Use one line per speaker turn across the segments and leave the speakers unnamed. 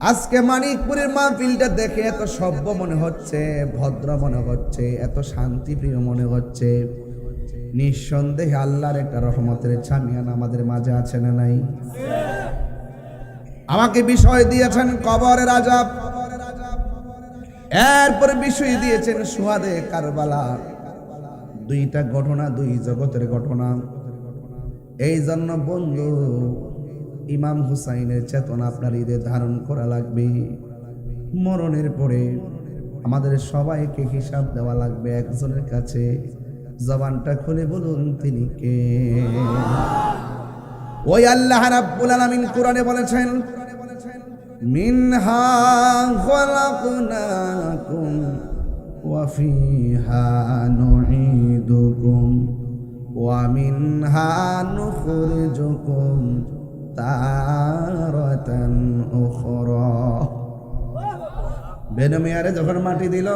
আজকে মানিকপুরের মাহফিলটা দেখে এত সভ্য মনে হচ্ছে, ভদ্র মনে হচ্ছে, এত শান্তিপ্রিয় মনে হচ্ছে। নিঃসন্দেহে আল্লাহর একটা রহমতের ছামিয়ান আমাদের মাঝে আছে না নাই? আমাকে বিষয় দিয়েছেন কবরের আযাব, এরপর বিষয় দিয়েছেন সুহাদে কারবালা। দুইটা ঘটনা, দুই জগতের ঘটনা। এই জন্য বন্ধু, ইমাম হুসাইনের চেতনা আপনার হৃদয়ে ধারণ করা লাগবে। মরণের পরে আমাদের সবাইকে হিসাব দেওয়া লাগবে একজনের কাছে। জবানটা খুলে বলুন তিনি কে? ওই আল্লাহ রাব্বুল আলামিন কোরআনে বলেছেন, মিনহা খালাকনাকুম ওয়া ফিহা নুঈদুকুম ওয়া মিনহা নুখরিজুকুম তারাতান উখরা। বেনমিয়ারে যখন মাটি দিল,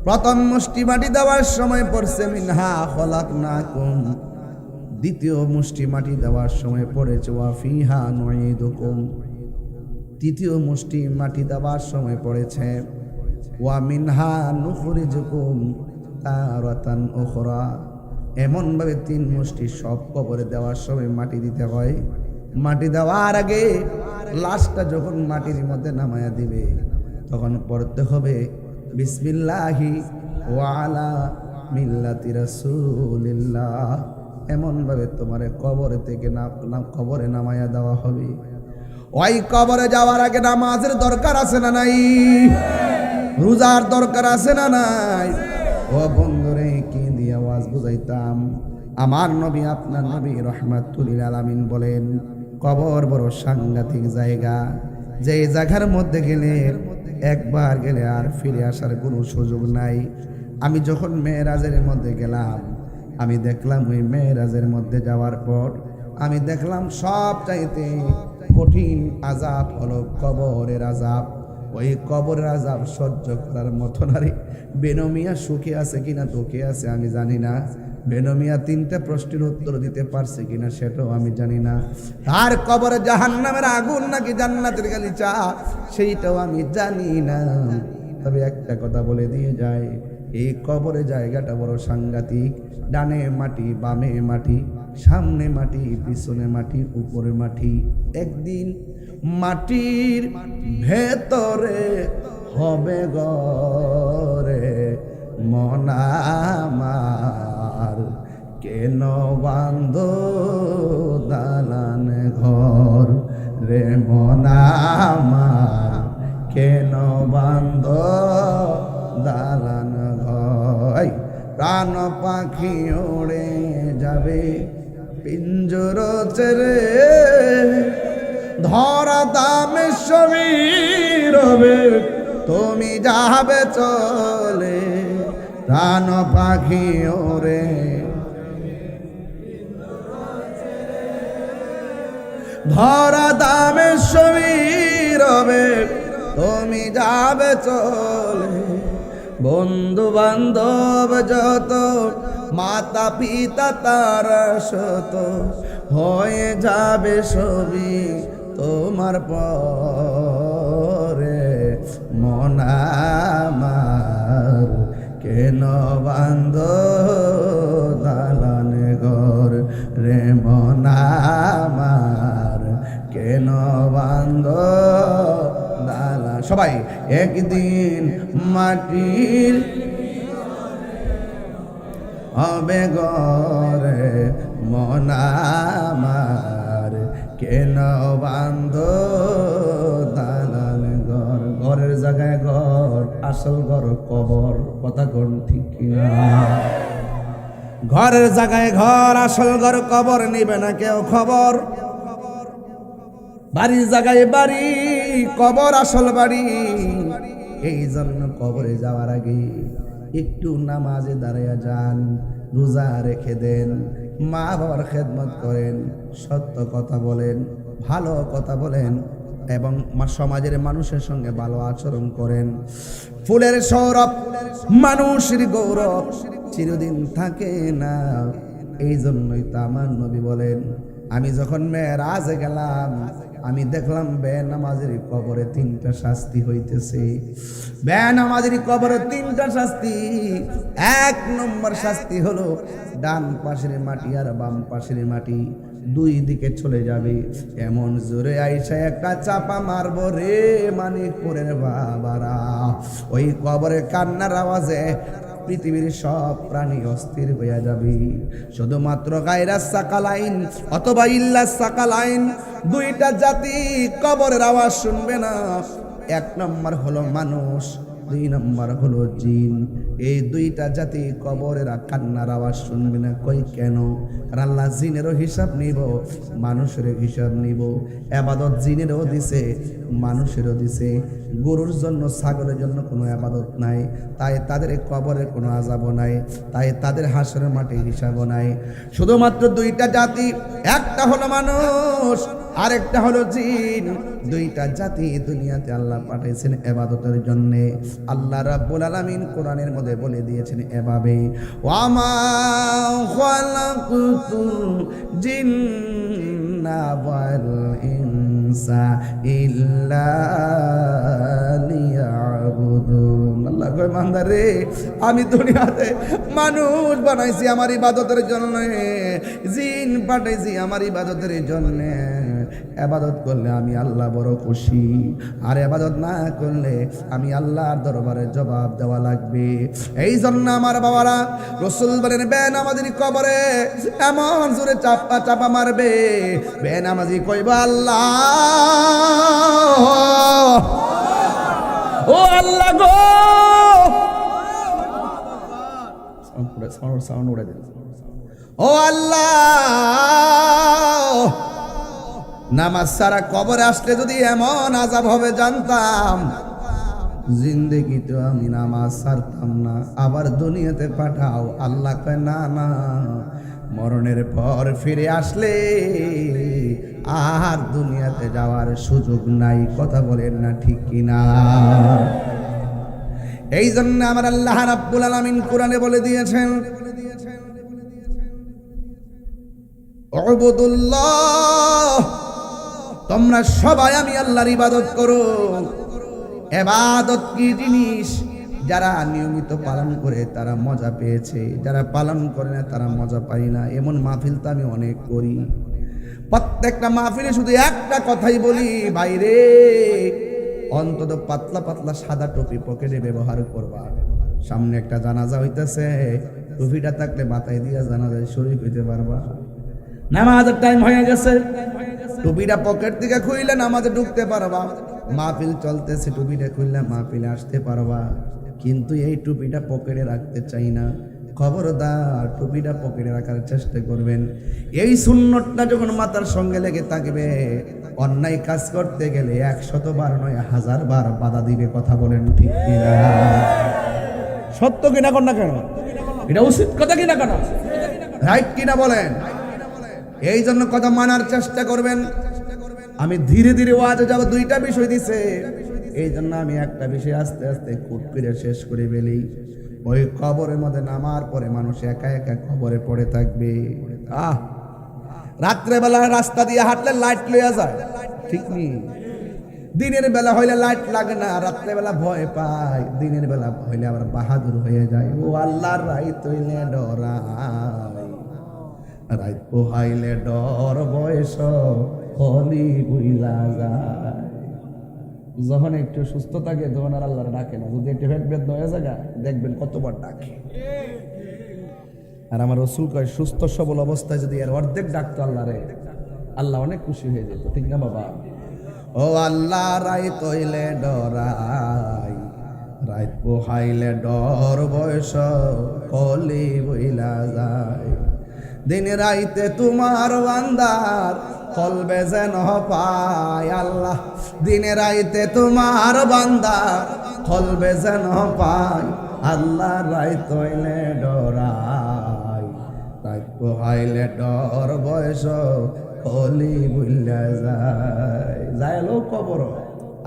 প্রথম মুষ্টি মাটি দেওয়ার সময় পড়ছে মিনহা খালাকনাকুম, দ্বিতীয় মুষ্টি মাটি দেওয়ার সময় পড়েছে ওয়া ফিহা নুঈদুকুম, তৃতীয় মুষ্টি মাটি দেওয়ার সময় পড়েছে ওয়া মিনহা নুখরিজুকুম তারাতান উখরা। এমন ভাবে তিন মুষ্টি সব কবরে দেওয়ার সময় মাটি দিতে হয়। মাটি দেওয়ার আগে লাশটা যখন মাটির মধ্যে নামায়া দিবে, তখন পড়তে হবে বিসমিল্লাহি ওয়া আলা মিল্লাতি রাসূলিল্লাহ। এমন ভাবে তোমার কবরে থেকে কবরে নামায়া দেওয়া হবে। ওই কবরে যাওয়ার আগে নামাজের দরকার আছে না নাই? রোজার দরকার আছে না নাই? ও বন্ধুরে, কি দিয়ে আওয়াজ বুঝাইতাম। আমার নবী, আপনার নবী রাহমাতুল লিল আলামিন বলেন, কবর বড় সাংঘাতিক জায়গা। যে জায়গার মধ্যে গেলে একবার গেলে আর ফিরে আসার কোনো সুযোগ নাই। আমি যখন মেরাজের মধ্যে গেলাম, আমি দেখলাম ওই মেরাজের মধ্যে যাওয়ার পর আমি দেখলাম সব চাইতে কঠিন আযাব হলো কবরের আযাব। ওই কবরের আযাব সহ্য করার মতো নারী বেনমিয়া সুখে আছে কিনা দুঃখে আছে আমি জানি না। বেনমিয়া তিনটা প্রশ্নের উত্তর দিতে পারছে কিনা সেটাও আমি জানি না। আর কবরে জাহান্নামের আগুন নাকি জান্নাতের গালিচা সেইটাও আমি জানি না। তবে একটা কথা বলে দিয়ে যায়, এই কবরে জায়গাটা বড় সাংঘাতিক। ডানে মাটি, বামে মাটি, সামনে মাটি, পিছনে মাটি, উপরে মাটি। একদিন মাটির ভেতরে হবে গরে মন আমার, কেন বান্ধ দালান ঘর রে মন আমার, কেন বান্ধ দালান ঘর। প্রাণ পাখি উড়ে যাবে পিঞ্জর ছেড়ে, ধরা দামে সবই রবে তুমি যাবে চলে। প্রাণ পাখি ওরে ধরা দামে সবই রবে তুমি যাবে চলে। বন্ধু বান্ধব যত, মাতা পিতা তারা শত, হয়ে যাবে সবই তোমার পরে। মন আমার, কেন বান্ধ দালান ঘর রে মন আমার, কেন বান্ধ দালান। সবাই একদিন মাটির হবে গরে মন আমার, কেন বান্ধ দালান ঘর। ঘরের জায়গায় ঘর, আসল ঘর কবর। কথা কোন ঠিক কিনা? ঘরের জায়গায় ঘর, আসল ঘর কবর। নিবে না কেউ খবর। বাড়ির জায়গায় বাড়ি, কবর আসল বাড়ি। এই জন্য কবরে যাওয়ার আগে একটু নামাজে দাঁড়াইয়া যান, রোজা রেখে দেন, মা বাবার খেদমত করেন, সত্য কথা বলেন, ভালো কথা বলেন এবং সমাজের মানুষের সঙ্গে ভালো আচরণ করেন। ফুলের সৌরভ, মানুষের গৌরব চিরদিন থাকে না। এই জন্যই তো আমার নবী বলেন, আমি যখন মেরাজে গেলাম আমি দেখলাম বেনামাজের কবরে 3টা শাস্তি হইতেছে। বেনামাজের কবরে 3টা শাস্তি। 1 নম্বর শাস্তি হলো ডান পাশের মাটি আর বাম পাশের মাটি 2 দিকে চলে যাবে। এমন জোরে আইসা একটা চাপা মারবো রে মানিকপুরের বাবারা, ওই কবরে কান্নার আওয়াজে পৃথিবীর সব প্রাণী অস্থির হয়ে যাবে। শুধুমাত্র গায়রা সাকালাইন অথবা ইল্লা সাকালাইন 2টা জাতি কবরের আওয়াজ শুনবে না। 1 নম্বর হলো মানুষ, 2 নম্বর হলো জিন। এই 2টা জাতি কবরের কান্নার আওয়াজ শুনবে না। কই কেন? কারণ আল্লাহ জিনেরও হিসাব নিব, মানুষেরও হিসাব নিব। ইবাদত জিনেরও দিছে, মানুষেরও দিছে। গরুর জন্য ছাগলের জন্য কোনো ইবাদত নাই, তাই তাদের কবরের কোনো আযাবও নাই, তাই তাদের হাসরের মাঠে হিসাবও নাই। শুধুমাত্র 2টা জাতি, একটা হলো মানুষ আরেকটা হলো জিন। 2টা জাতি দুনিয়াতে আল্লাহ পাঠাইছেন ইবাদতের জন্য। আল্লাহ রাব্বুল আলামিন কোরআনের মধ্যে বলে দিয়েছেন এভাবে, ওয়া মা খালাকুতুল জিন্না ওয়াল ইনসা ইল্লা লিয়াবুদুন। আল্লাহ কয় বান্দারে, আমি দুনিয়াতে মানুষ বানাইছি আমার ইবাদতের জন্য, জিন পাঠাইছি আমার ইবাদতের জন্য। ইবাদত করলে আমি আল্লাহ বড় খুশি, আর ইবাদত না করলে আমি আল্লাহর দরবারে জবাব দেওয়া লাগবে। এই জন্য আমার বাবারা, রাসূল বলেন বেনামাজির কবরে এমন জোরে চাপা চাপা মারবে, বেনামাজি কইব আল্লাহ, ও আল্লাহ গো, সাউন্ড উড়ে দেন, ও আল্লাহ। নামাজ সারা কবরে আসলে যদি এমন আযাব হবে জানতাম, জিন্দেগিতে আমি নামাজ ছাড়তাম না। আবার দুনিয়াতে পাঠাও। আল্লাহ কয় না না, মরণের পর ফিরে আসলে আর দুনিয়াতে যাওয়ার সুযোগ নাই। কথা বলেন না ঠিক কিনা? এই জন্য আমার আল্লাহ রাব্বুল আলামিন কোরআনে বলে দিয়েছেন, উবুদুল্লাহ, তোমরা সবাই আমি আল্লাহর ইবাদত করো। ইবাদত কি জিনিস? যারা নিয়মিত পালন করে তারা মজা পেয়েছে, যারা পালন করে না তারা মজা পায় না। এমন মাহফিল তো আমি অনেক করি। প্রত্যেকটা মাহফিলে শুধু একটা কথাই বলি, বাইরে অন্তত পাতলা পাতলা সাদা টুপি পকেটে ব্যবহার করবা। সামনে একটা জানাজা হইতেছে, টুপিটা থাকলে মাথায় দিয়া জানাজায় শরীক হইতে পারবা। নামাজের টাইম হয়ে গেছে, টুপিটা পকেট থেকে খুইলে নামাজে ঢুকতে পারবা। মাহফিল চলতেছে, টুপিটা খুললে মাহফিলে আসতে পারবা। কিন্তু এই টুপিটা পকেটে রাখতে চাই না। খবরদার, টুপিটা পকেটে রাখার চেষ্টা করবেন। এই সুন্নতটা যখন মাথার সঙ্গে লেগে থাকবে, অন্যায় কাজ করতে গেলে 100 বার নয় 1000 বার বাধা দিবে। কথা বলেন ঠিক কিনা? সত্য কিনা কর না কেন? এটা উচিত কথা কিনা কেন? রাইট কিনা বলেন? এই জন্য কথা মানার চেষ্টা করবেন। আমি ধীরে ধীরে ওয়াজে যাব। 2টা বিষয় দিছে, এই জন্য আমি একটা বিষয় আস্তে আস্তে খুঁট ফিরে শেষ করে ফেলি। ওই কবরের মধ্যে নামার পরে মানুষ একা একা কবরে পড়ে থাকবে। রাত্রেবেলা রাস্তা দিয়ে হাঁটলে লাইট লইয়া যায়, ঠিক নেই? দিনের বেলা হইলে লাইট লাগে না, রাত্রেবেলা ভয় পায়। দিনের বেলা হইলে আবার বাহাদুর হয়ে যায়। ও আল্লাহর রাইত হইলে ডরাই, রাইত পোহাইলে ডর, বয়স হলি বুইলা যায়। যখন একটু সুস্থ থাকে তখন আর আল্লাহর ডাকে না। যদি একটু পেট বেদনা হয়ে যায় দেখবেন কতবার ডাকে। আর আমার রাসূল কয়, সুস্থ সবল অবস্থায় যদি এর অর্ধেক ডাকতো আল্লাহরে, আল্লাহ অনেক খুশি হয়ে যেত। ঠিক না বাবা? ও আল্লাহ, রাইত হইলে ডরাই, রাইত পোহাইলে ডর, বয়স কলি বইলা যায়। দিন রাইতে তোমার বান্দার কলবে যেন পায় আল্লাহ। দিনে রাইতে তোমার বান্দা কলবে যেন পায় আল্লাহ। রাইত হইলে ডরাই, রাইত পোহাইলে ডর, বয়স কলি বুইলা যায়। যায় লোক কবর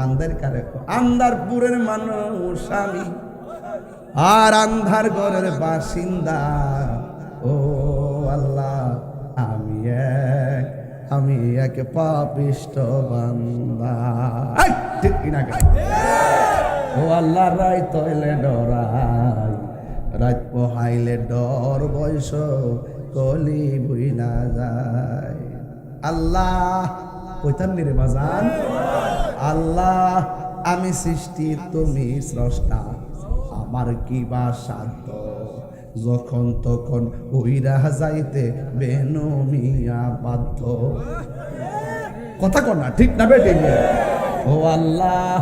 আন্ধার কারে, আন্ধারপুরের মানুষ আমি, আর আন্ধার ঘরের বাসিন্দা। ও আল্লাহ, আমি এক আমি এক পাপিষ্ট বান্দা। ঠিক কিনা? ও আল্লাহ রাই তৈলে ডরাই, রাত পোহাইলে ডর বয়স কলি বুইলা যায়। আল্লাহ কইতাম রে বাজান, আল্লাহ আমি সৃষ্টি তুমি স্রষ্টা, আমার কি বা সাধ্য যখন তখন উইরা যাইতে বেনমিয়া বাধ্য। কথা কর না, ঠিক না বেটে? ও আল্লাহ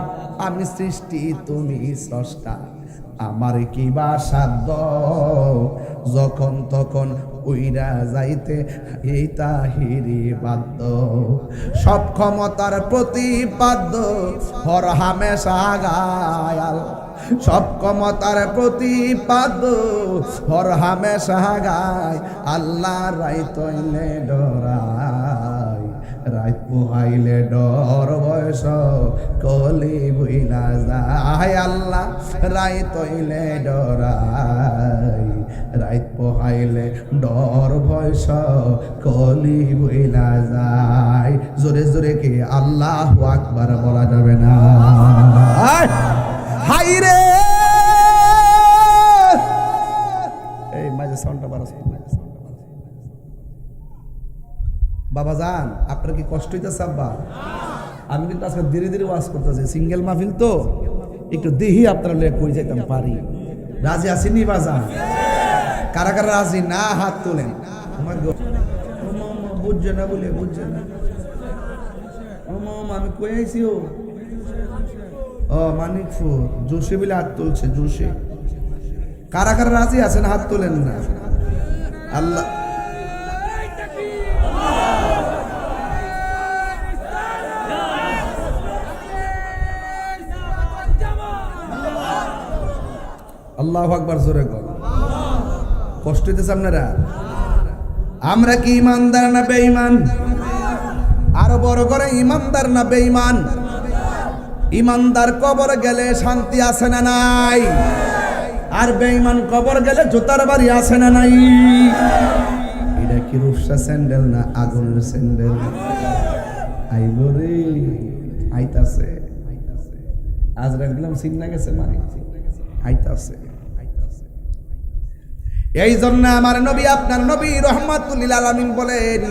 আমি সৃষ্টি তুমি স্রষ্টা, আমার কি বা সাধ্য যখন তখন উইরা যাইতে এই তাহিরি বাধ্য। সব ক্ষমতার প্রতিপাদ্য হর হামেশা গায়াল, সব ক্ষমতার প্রতিপাদ্য হর হামেশা গায়। আল্লাহ রাই তৈলে ডরাই, রাত পোহাইলে ডর বয়স কলি বুইলা যায়। আল্লাহ রাই তৈলে ডরাই, রাত পোহাইলে ডর বয়স কলি বুইলা যায়। জোরে জোরে কি আল্লাহু আকবার বলা যাবে না? হাই রে এই মাঝে সাউন্ডটা বাড়াস। বাবা যান, আপনার কি কষ্ট হইতেছে আব্বা? আমি কিন্তু আজকে ধীরে ধীরে ওয়াজ করতেছি, সিঙ্গেল মাহফিল তো, একটু দেহি আপনারা কই যাইতাম পারি। রাজি আসেনি বাজান? কারা কারা রাজি না হাত তোলেন। বুঝছে না বলে বুঝছে না, আমি কই আইছি। ও মানিকপুর জোশে বলে হাত তুলছে, জোশে। কারা কারা রাজি আছেন হাত তোলেন না। আল্লাহ আল্লাহু আকবার জোরে কর। কষ্ট হইতেছে আপনারা? আমরা কি ইমানদার না বেঈমান? আরো বড় করে ইমানদার না বেঈমান? ইমানদার কবর গেলে শান্তি আছে না নাই? আর বেঈমান কবর গেলে জুতার বাড়ি আছে না নাই? এটা কি রূপসা স্যান্ডেল না আগুনের স্যান্ডেল? আইব রে, আইতাছে। আজ রাখলাম সিন্না গেছে মানে আইতাছে। এই জন্য আমার নবী, আপনার নবী রাহমাতুল লিল আলামিন বলেন,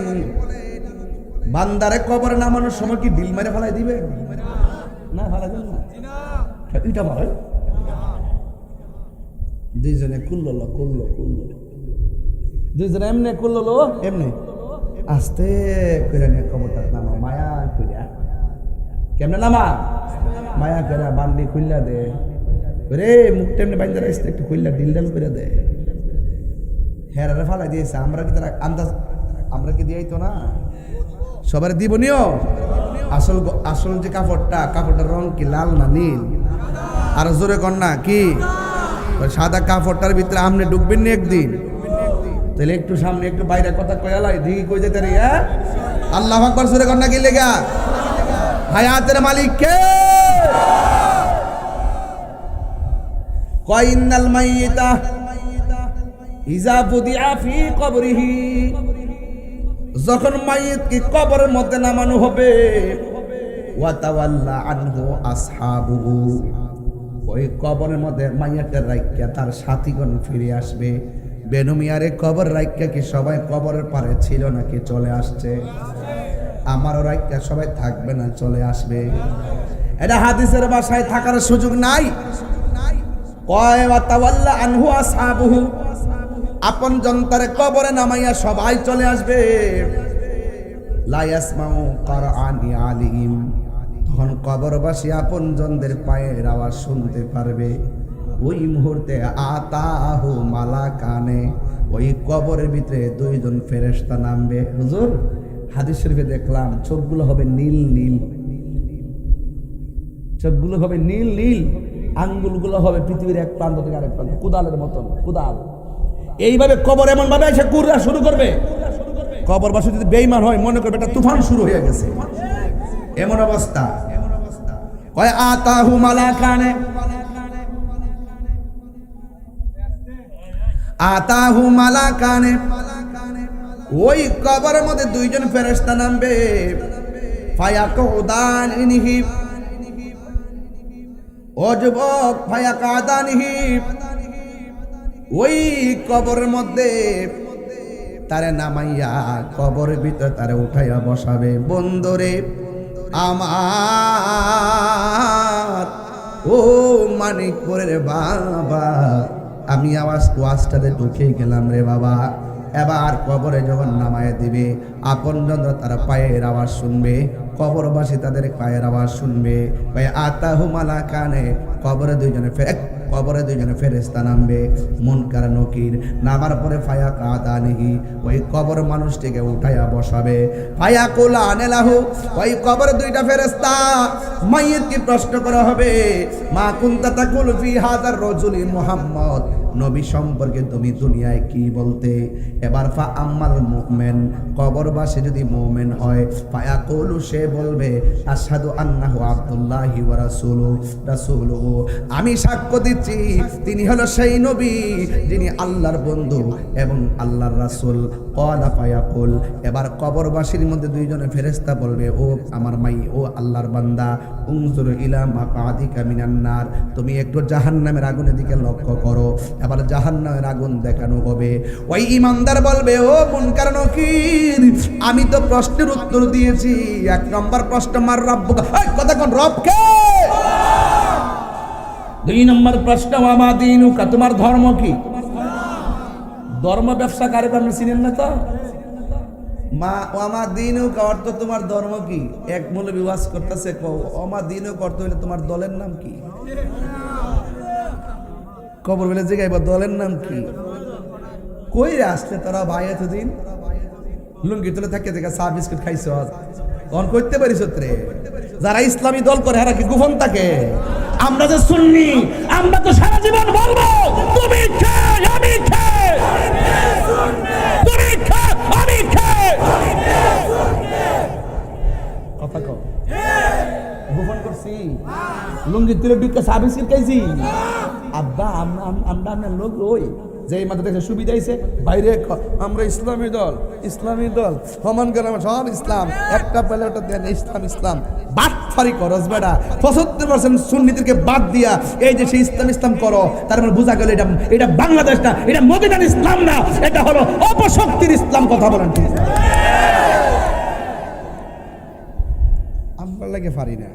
বান্দারে কবরে নামানোর সময় কি ডিল মেরে ফেলাই দিবে? না, ফেলাই দিবে না। এটা মারে দুইজনে করলো, দুইজনে এমনি করলো, এমনি আস্তে করে নিয়ে কবরটা নামা, মায়া কইরা। কেমনে নামা? মায়া কইরা বান্দি খুললা দে রে, মুখটা এমনি বাইন্দা রাখতে একটু খুললা ডিল ডাল করে দে। হেরারে ফালাই দিয়েছে। আমরা কি তারা আন্দাজ, আমরা কি দিয়াইতো না? সবার দিবনিও। আসল যে কাপড়টার রং কি লাল না নীল? আর জোরে কন্যা কি সাদা কাপড়টার ভিতরে আমনে ঢুকবেন না একদিন? তাহলে একটু সামনে একটু বাইরে কথা কয়ালাই দিকে কই যেতে রে? আল্লাহু আকবার জোরে কন্যা কি লেগা? হায়াতের মালিক কে? কয়িনাল মাইয়িতা ইজা বুদিআ ফি কবরিহি, যখন মাইয়িতকে কবরের মধ্যে নামানো হবে, ওয়া তাওয়াল্লা আনহু আসহাবুহু, ওই কবরের মধ্যে মাইয়াতের রাইক্কা তার সাথীগণ ফিরে আসবে। বেনুমিয়ারে কবর রাইক্কা কি সবাই কবরের পারে ছিল নাকি চলে আসছে? আমারও রাইক্কা সবাই থাকবে না, চলে আসবে। এটা হাদিসের ভাষায় থাকার সুযোগ নাই। কয় ওয়া তাওয়াল্লা আনহু আসহাবুহু, আপন জনতারে কবরে নামাইয়া সবাই চলে আসবে। লা ইয়াসমাউ কুরআনি আলিহিম, তখন কবরবাসী আপন জনদের পায়ের আওয়াজ শুনতে পারবে। ওই মুহূর্তে আতাহু মালাকানে, ওই কবরের ভিতরে দুইজন ফেরেশতা নামবে। হুজুর হাদিস শরীফে দেখলাম চোখগুলো হবে নীল নীল, চোখগুলো হবে নীল নীল, আঙ্গুলগুলো হবে পৃথিবীর এক প্রান্ত থেকে আরেক প্রান্ত, কুদালের মতন, কুদাল। এইভাবে কবর এমন ভাবে এসে কুররা শুরু করবে, কবরবাসী যদি বেঈমান হয় মনে করবে এটা তুফান শুরু হয়ে গেছে, এমন অবস্থা। কয় আতাহু মালাকানে, আতাহু মালাকানে, ওই কবরের মধ্যে দুইজন ফেরেশতা নামবে ফায়াকুদানিহি ও যুবক ফায়াকুদানিহি ওই কবরের মধ্যে তারে নামাইয়া কবরের ভিতরে তারে উঠাইয়া বসাবে বন্দরে আমার ও মানিকপুরের বাবা আমি ওয়াজটাতে ঢুকে গেলাম রে বাবা এবার কবরে যখন নামায় দিবে আপনজন তারা পায়ের আওয়াজ শুনবে কবরবাসী তাদের পায়ের আওয়াজ শুনবে আতাহু মালাকানে কবরে দুইজনে ফেরেশতা নামবে মুনকার নকির নামার পরে ফায়াকুদানিহি ওই কবর মানুষটিকে উঠাইয়া বসাবে ফায়াকুলানাহু ওই কবরে দুইটা ফেরেশতা মাইয়িতকে প্রশ্ন করা হবে মা কুনতা তাকুল ফি হাযার রাজুলি মুহাম্মদ নবী সম্পর্কে তুমি দুনিয়ায় কি বলতে এবার ফা আম্মাল মুমিন কবরবাসী যদি মুমিন হয় ফায়াকুলু সে বলবে আশহাদু আন্নাহু আব্দুল্লাহি ওয়া রাসূলুহু আমি সাক্ষ্য দিচ্ছি তিনি হলো সেই নবী যিনি আল্লাহর বন্ধু এবং আল্লাহর রাসূল ক্বালা ফায়াকুল এবার কবরবাসীর মধ্যে দুইজনে ফেরেশতা বলবে ও আমার মাই ও আল্লাহর বান্দা উনজুর ইলা মাকাদিকা মিনান নার তুমি একটু জাহান্নামের আগুনের দিকে লক্ষ্য করো এবার জাহান্নামের আগুন দেখানো হবে ওই ঈমানদার বলবে ও মুনকার নকির আমি তো প্রশ্নের উত্তর দিয়েছি এক নম্বর প্রশ্ন মার রব্বুকা কথা কোন রব কে দুই নম্বর প্রশ্ন ওয়ামা দীনুকা তোমার ধর্ম কি ধর্ম ব্যবসা কারে আপনি চিনেন না তো মা ওয়ামা দীনুকা অর্থ তোমার ধর্ম কি এক মৌলবি ওয়াজ করতেছে ওয়ামা দীনুকা অর্থ হলো তোমার দলের নাম কি কবর বলে জিগাইবা দলের নাম কি কই আসছে তারা ভাই এতদিন লুঙ্গি তুলে থাকে দেখা চা বিস্কুট খাইছ তখন করতে পারিস রে যারা ইসলামী দল করে এরা কি গোপন থাকে আমরা যে সুন্নি আমরা তো সারা জীবন বলবো তুমি কে আমি কে তুমি কে আমি কে কথা কও গোপন করছি লুঙ্গি তুলে ঢুকে চা বিস্কুট খাইছি আব্বা আমরা লোক ওই যে মাথা দেখে সুবিধা হয়েছে বাইরে আমরা ইসলামী দল সমান গ্রামে সব ইসলাম একটা পেলে ওটা দেন ইসলাম বাটফারি করস বেটা 75% সুন্নিদেরকে বাদ দিয়া এই যে সে ইসলাম করো তার মানে বোঝা গেল এটা বাংলাদেশ না এটা মদিনার ইসলাম না এটা হলো অপশক্তির ইসলাম কথা বলেন ঠিক আমরা লাগে পারি না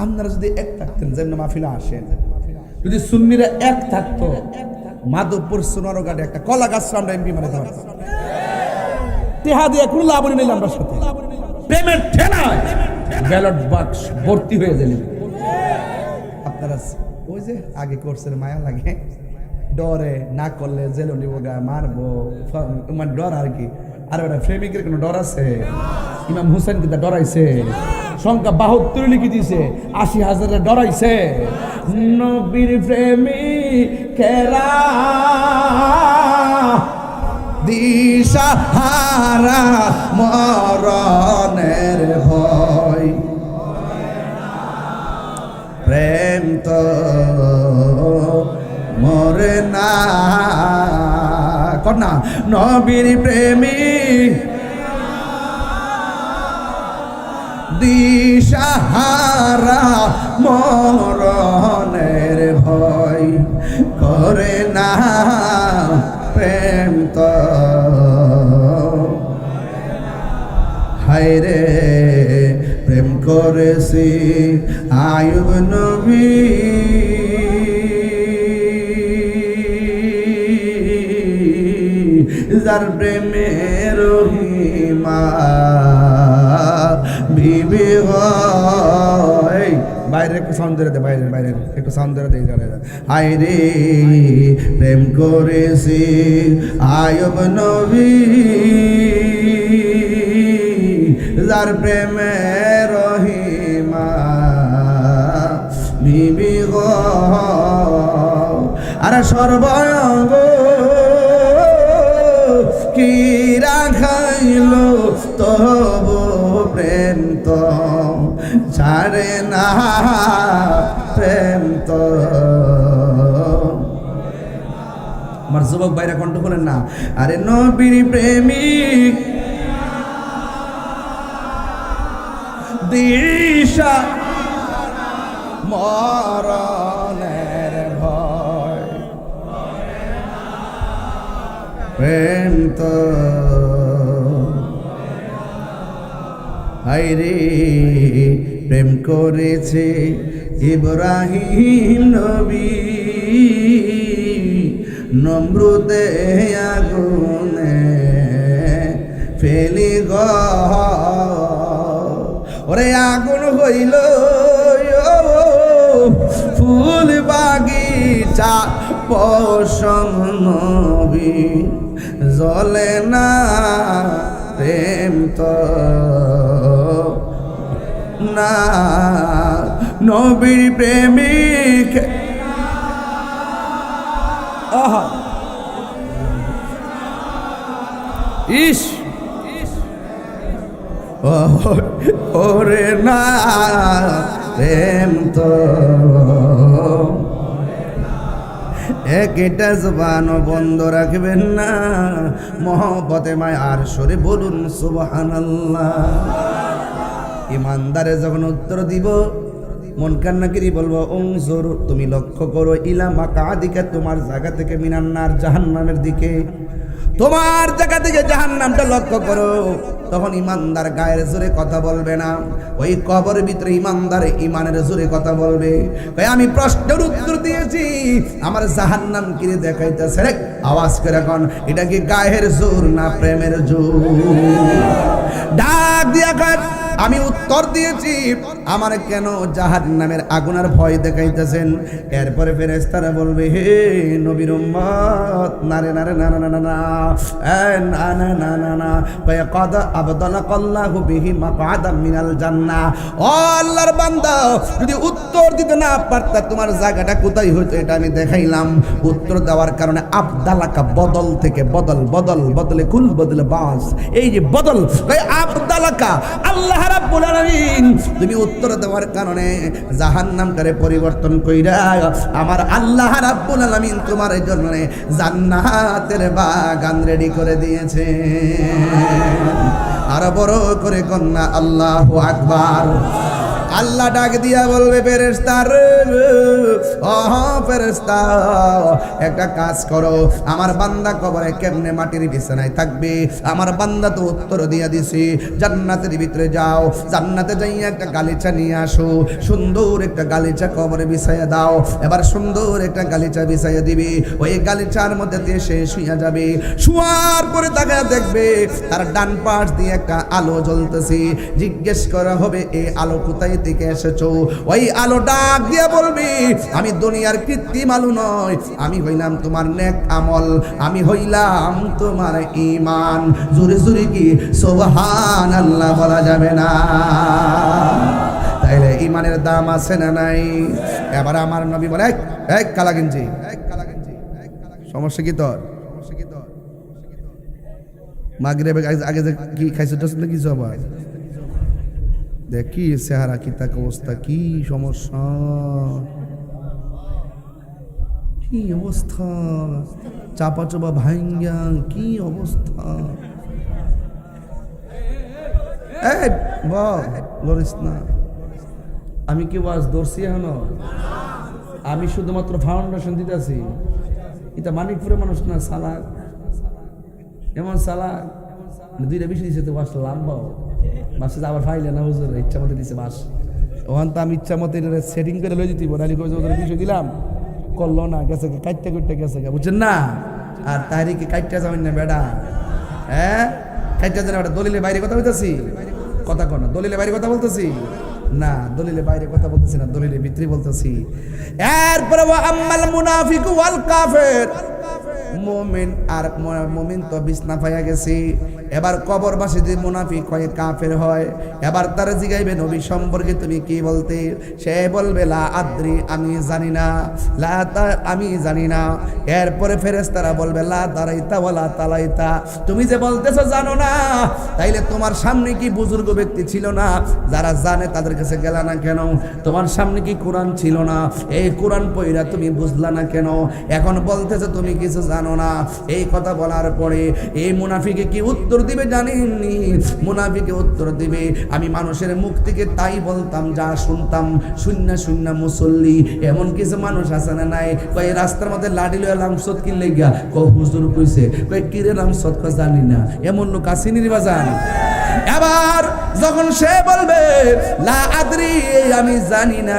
আপনারা যদি এক থাকতেন যেমন মাহফিলে আসেন যদি সুন্নিরা এক থাকতো মাধবপুর সোনারঘাটে একটা কলা গাছ আমরা এমপি মানে টেহা দিয়ে কোনো লাভ নিলাম আমরা সাথে প্রেমের ঠেলায় ব্যালট বাক্স ভর্তি হয়ে গেল আপনারা ওই যে আগে করছেন মায়া লাগে ডরে না করলে জেল নিব গা মারবো মানে ডর আর কি আর ওটা প্রেমিকের কোনো ডর আছে ইমাম হুসেন কিন্তু ডরাইছে সংখ্যা 72 লিখে দিয়েছে 80,000 ডরাইছে নবীর প্রেমিকেরা দিশাহারা মরণের ভয় প্রেম তো মরে না কন্যা নবীর প্রেমিক দিশাহারা মরণের ভয় করে না প্রেম তো হায়রে প্রেম করেছি আয়ুব নবী যার প্রেমের রহিমা বিবি হয় বাইরে একটু সাউন্ড ধরে দে বাইরে একটু সাউন্ড ধরে দে হায় রে প্রেম করেছি আয়ুব নবী যার প্রেমের রহিমা বিবি হয় আর সর্বঙ্গ কি রাখাইল তবু প্রেম তো ছাড়ে না প্রেম তো আমার যুবক ভাইরা কণ্ঠ বলেন না, আরে নবীর প্রেমিক দিশা মরণের ভয়, প্রেম তো হায়রে প্রেম করেছে ইব্রাহিম নবী, নমরুদে আগুনে ফেলি গ, ওরে আগুন হইল ফুল বাগিচা পশম নবী, জ্বলে না প্রেম তো না নবীর প্রেমিক। আহা ইস ওরে না প্রেম তো একটা জবান বন্ধ রাখবেন না, মহব্বতে মায়ার সরে বলুন সুবহানাল্লাহ। ইমানদারে যখন উত্তর দিব মন কান্নাকিরি বলবো উনজুর, তুমি লক্ষ্য করো ইলা মাকাদিকা, তোমার জায়গা থেকে মিনান্নার জাহান্নামের দিকে, তোমার জায়গা থেকে জাহান্নামটা লক্ষ্য করো। তখন ইমানদার গায়ের জোরে কথা বলবে না, ওই কবরের ভিতরে ইমানদার ইমানের জোরে কথা বলবে। আমি প্রশ্নের উত্তর দিয়েছি, আমার জাহান্নাম কিরে দেখাইতেছে রে, আওয়াজ করে এখন এটা কি গায়ের জোর না প্রেমের জোর? ডাক দিয়া কাট, আমি উত্তর দিয়েছি আমার কেন জাহান্নামের আগুনের ভয় দেখাইতেছেন? এরপরে ফেরেশতারা বলবে, হে নবীর উম্মত, না রে না রে না না না না না না না না না, কদ আবদালাকাল্লাহু বিহি মাকআদাম মিনাল জান্নাহ। ও আল্লাহর বান্দা, যদি উত্তর দিতে না পারতা তোমার জায়গাটা কোথায় হইতো এটা আমি দেখাইলাম। উত্তর দেওয়ার কারণে আবদালাকা বদল থেকে বদল, বদল বদলে কুল বদলে বাস, এই যে বদল আবদালাকা আল্লাহ রাব্বুল আলামিন, তুমি উত্তর দেওয়ার কারণে জাহান্নামটারে পরিবর্তন কইরা আমার আল্লাহ রাব্বুল আলামিন তোমার জন্য জান্নাতের বাগান রেডি করে দিয়েছে। আর বড় করে কন্যা আল্লাহু আকবার। আল্লাহ ডাক দিয়া বলবে, ফেরেশতা ও ফেরেশতা, একটা কাজ করো, আমার বান্দা কবরে কেমনে মাটির বিছানায় থাকবে? আমার বান্দা তো উত্তর দিয়া দিছি, জান্নাতের ভিতরে যাও, জান্নাতে যাইয়া একটা গালিচা নিয়ে আসো, সুন্দর একটা গালিচা কবরে বিছাইয়া দাও। এবার সুন্দর একটা গালিচা বিছাইয়া দিবি, ওই গালিচার মধ্যে দিয়ে সে শুইয়া যাবে। শুয়ার পরে তাকায় দেখবে তার ডান পাশ দিয়ে একটা আলো জ্বলতেছে। জিজ্ঞেস করা হবে, এই আলো কোথায় থেকে এসেছো? ওই আলো ডাক দিয়া বলবি, আমি দুনিয়ার কৃত্রিম আলো নয়, আমি হইলাম তোমার নেক আমল, আমি হইলাম তোমার ঈমান। জোরে জোরে কি সুবহানাল্লাহ বলা যাবে না? তাইলে ঈমানের দাম আছে না নাই? এবার আমার নবী বলে, এক কালা গেঞ্জি, সমস্যা কি তোর? মাগরিবের আগে যে কি খাইছো না কিছু আবার দেখ কি চেহারা, কি তাক অবস্থা, কি সমস্যা, কি অবস্থা, চাপা চাপা ভাঙ্গা, কি অবস্থা। লরিস না, আমি কি ওয়াজ ধরছি এখনো? আমি শুধুমাত্র ফাউন্ডেশন দিতেছি। এটা মানিকপুরের মানুষ না, সালাক এমন সালাক দুইটা বেশি দিচ্ছে তো বাসটা লাম্বাও বাসে আবার ফাইলে না, হুজুর ইচ্ছা মতো দিচ্ছে বাস। ওখান তো আমি ইচ্ছা মতো সেটিং করে লই দিতে বলি, বিষয় দিলাম, করলো না, গেছে কাটতে কুটতে গেছে, বুঝছেন না? আর তাহারিকে কাটতে যাবেন না বেড়া, হ্যাঁ কাটতে যান বেটা। দলিলে বাইরে কথা বলতেছি, কথা কর না, দলিলে বাইরে কথা বলতেছি না, দলিলে বাইরে কথা বলতেছি না, দলিলে ভিতরে বলতেছি। এরপরে ওয়া আম্মাল মুনাফিকু ওয়াল কাফির, মুমিন আর মুমিন তো বিছনা পাইয়া গেছে। এবার কবরবাসী যে মুনাফিক হয়, কাফের হয়, এবার তারা জিগাইবে নবী সম্পর্কে তুমি কি বলতে? সে বলবে লা আদ্রি, আমি জানি না, লা আমি জানি না। এরপরে ফেরেশতারা বলবে লা দারাইতা ওয়ালা তালাইতা, তুমি যে বলতেছো জানো না, তাইলে তোমার সামনে কি বুজুর্গ ব্যক্তি ছিল না যারা জানে তাদের কাছে গেলা না কেন? তোমার সামনে কি কোরআন ছিল না, এই কোরআন পড়া তুমি বুঝলা না কেন? এখন বলতেছো তুমি কিছু জানো না। এই কথা বলার পরে এই মুনাফিকে কি উত্তর দিবে জানেননি? মুনাফিকে উত্তর দিবে, আমি মানুষের মুখ থেকে তাই বলতাম যা শুনতাম, শূন্য মুসল্লি। এমন কিছু মানুষ আছে না নাই, কয় রাস্তার মধ্যে লাঠি লয়ে লামসত কি লেগা, হুজুর কইছে, কয় কিরে লামসত কয় জানি না। এমন লোক আসেনি রে বাজান। এবার যখন সে বলবে লা আদরি, আমি জানি না,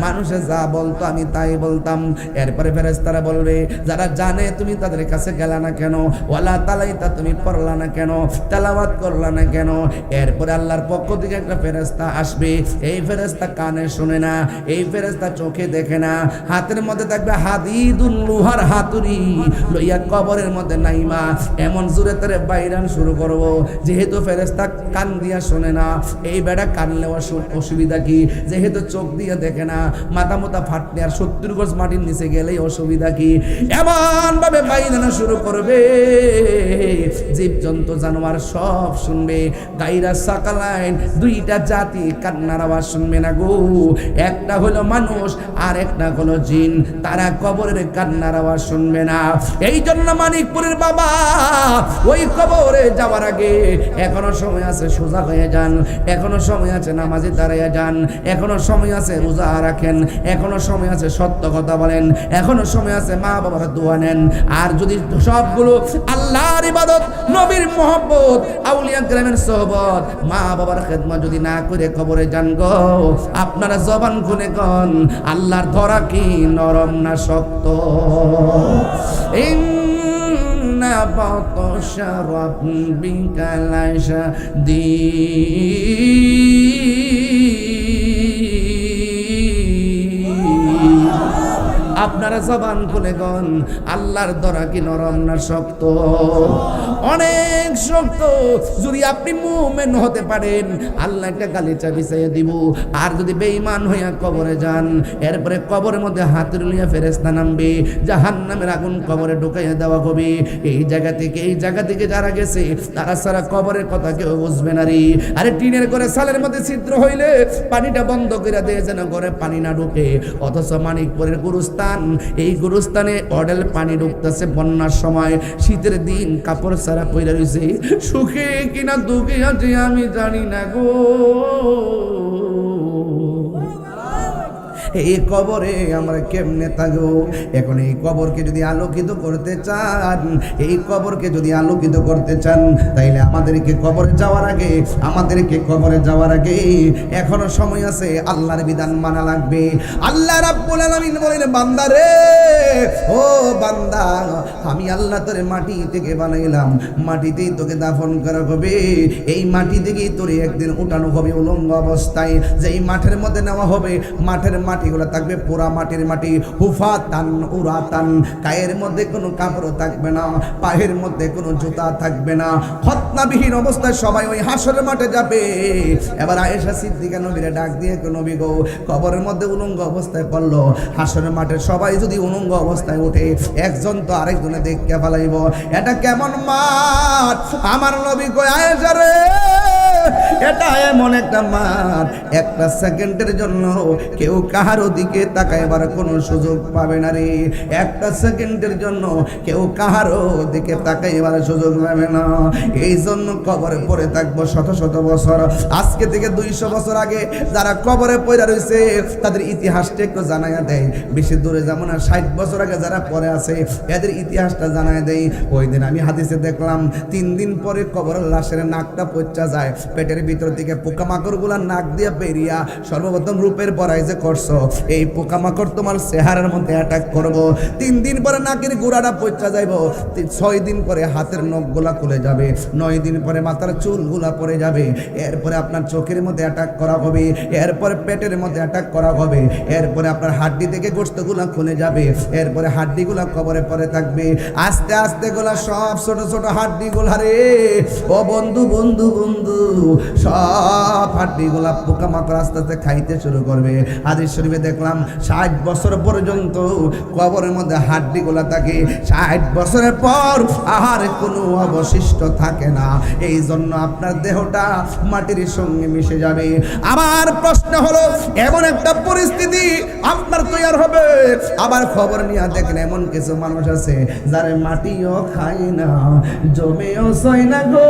মানুষে যা বলতো আমি তাই বলতাম। এরপরে ফেরেশতারা বলবে, যারা জানে তুমি তাদের কাছে গেলা না কেন? ওয়ালা তালাইতা, তুমি পড়লা না কেন? তেলাওয়াত করলা না কেন? এরপরে আল্লাহর পক্ষ থেকে একটা ফেরেশতা আসবে। এই ফেরেশতা কানে শুনে না, এই ফেরেশতা চোখে দেখে না, হাতের মধ্যে থাকবে হাদিদুন, লোহার হাতুড়ি লইয়া কবরের মধ্যে নাইমা এমন জোরে তারে বাইরান শুরু করব। যেহেতু ফেরেশতা কান দিয়া শোনে না, এই বেড়া কান নেওয়ার অসুবিধা কি? যেহেতু চোখ দিয়ে দেখে না, মাথা মোতা ফাটলে আর 70 গজ মাটির নিচে গেলেই অসুবিধা কি? এমন ভাবে বাইরানো শুরু করবে, জীবজন্তু জানোয়ার সব শুনবে। গাইরা সাকালাইন, দুইটা জাতি কান্নার আওয়াজ শুনবে না গো। একটা হলো মানুষ আর একটা হলো জিন, তারা কবরের কান্নার আওয়াজ শুনবে না। এই জন্য মানিকপুরের বাবা ওই কবরে যাওয়ার আগে এখনো সময় আছে, সোজা হয়ে যান। এখনো সময় আছে, নামাজে দাঁড়াইয়া যান। এখনো সময় আছে, রোজা রাখেন। এখনো সময় আছে, সত্য কথা বলেন। এখনো সময় আছে, মা বাবার দোয়া নেন। আর যদি সবগুলো আল্লাহর ইবাদত, নবীর মহব্বত, আউলিয়া কেরামের সোহবত, মা বাবার খেদমত যদি না করে কবরে যান গো, আপনারা জবান খুলে কন, আল্লাহর ধরা কি নরম না শক্ত? ইন্না বাতাশা রাব্বিকা লাশাদীদ। আপনারা জবান খুলে গন, আল্লাহর ধরা কি নরম না শক্ত? অনেক শক্ত। যদি আপনি মুমিন হতে পারেন, আল্লাহ একটা গালিচা বিছাইয়া দিব। আর যদি বেঈমান হইয়া কবরে যান, এরপরে কবরের মধ্যে হাতুড়ি লইয়া ফেরেশতা নামবে, জাহান্নামের আগুন কবরে ঢুকাইয়া দেওয়া হবে। এই জায়গা থেকে যারা গেছে, তারা সারা কবরের কথা কেউ বুঝবে না রে। আরে টিনের করে সালের মধ্যে ছিদ্র হইলে পানিটা বন্ধ করে দেয় যেন ঘরে পানি না ঢুকে। অথচ মানিকপুরের গুরুস্থান, এই গুরুস্থানে অডেল পানি ঢুকতেছে বন্যার সময়। শীতের দিন কাপড় সারা পইরা রইছে, সুখে কিনা দুঃখে আছে আমি জানি না গো। এই কবরে আমরা কেমনে থাকবো? এখন এই কবরকে যদি আলোকিত করতে চান, এই কবরকে যদি আলোকিত করতে চান, তাইলে আমাদেরকে কবরে যাওয়ার আগে এখনো সময় আছে, আল্লাহর বিধান মানা লাগবে। আল্লাহ রাব্বুল আলামিন বলেন, বান্দা রে, ও বান্দা, আমি আল্লাহ তোরে মাটি থেকে বানাইলাম, মাটিতেই তোকে দাফন করা হবে। এই মাটি থেকেই তোরে একদিন উঠানো হবে উলঙ্গ অবস্থায়। যেই মাঠের মধ্যে নেওয়া হবে, মাঠের মাটিগুলো থাকবে পোড়া মাটির মাটি, হুফাতান উরাতান। গায়ের মধ্যে কোনো কাপড় থাকবে না, পায়ের মধ্যে কোনো জুতা থাকবে না। খতনাবিহীন অবস্থায় সবাই ওই হাসরের মাঠে যাবে। এবার আয়েশা সিদ্দিকা নবীরে ডাক দিয়ে, নবী গো, কবরের মধ্যে উলঙ্গ অবস্থায় পড়লো, হাসরের মাঠে সবাই যদি উলঙ্গ অবস্থায় ওঠে, একজন তো আরেকজনে দেখতে ফেলাইব, এটা কেমন মাঠ? আমার নবী কয়, আয়েশা রে, এটা এমন একটা মাঠ, একটা সেকেন্ডের জন্য কেউ কাহারো দিকে তাকাইবার কোনো সুযোগ পাবে না রে। একটা সেকেন্ডের জন্য কেউ কাহারো দিকে তাকাইবার সুযোগ পাবে না। এই জন্য কবরে পড়ে থাকবো শত শত বছর। আজকে থেকে 200 বছর আগে যারা কবরে পড়ে রয়েছে, তাদের ইতিহাসটা একটু জানাইয়া দেয়। বেশি দূরে যাবো না, 60 বছর আগে যারা পড়ে আছে, এদের ইতিহাসটা জানাই দেয়। ওই দিন আমি হাদিসে দেখলাম, 3 দিন পরে কবরের লাশের নাকটা পচা যায়, পেটের ভিতর থেকে পোকামাকড় গুলা নাক দিয়ে বেরিয়া সর্বপ্রথম রূপের পরাই যে করছো, এই পোকামাকড় তোমার চেহারার মধ্যে অ্যাটাক করবো। 3 দিন পরে নাকের গোড়াটা পচা যাইব, 6 দিন পরে হাতের নখগুলা খুলে যাবে, 9 দিন পরে মাথার চুলগুলা পড়ে যাবে, এরপরে আপনার চোখের মধ্যে অ্যাটাক করা হবে, এরপরে পেটের মধ্যে অ্যাটাক করা হবে, এরপরে আপনার হাড্ডি থেকে গোশতগুলা খুলে যাবে, এরপরে হাড্ডিগুলা কবরে পড়ে থাকবে। আস্তে আস্তে গুলা সব ছোট ছোট হাড্ডিগুলা রে, ও বন্ধু বন্ধু বন্ধু, সব হাড্ডিগুলা পোকামাকড় আস্তে আস্তে খাইতে শুরু করবে। হাদিস শরীফে দেখলাম 60 বছর পর্যন্ত কবরের মধ্যে হাড্ডিগুলা থাকে, 60 বছরের পর আর কোনো অবশিষ্ট থাকে না। এই জন্য আপনার দেহটা মাটির সঙ্গে মিশে যাবে। আমার প্রশ্ন হলো, এমন একটা পরিস্থিতি আপনার তৈয়ার হবে। আবার খবর নিয়ে দেখেন এমন কিছু মানুষ আছে যারে মাটিও খায় না, জমেও সয় না গো,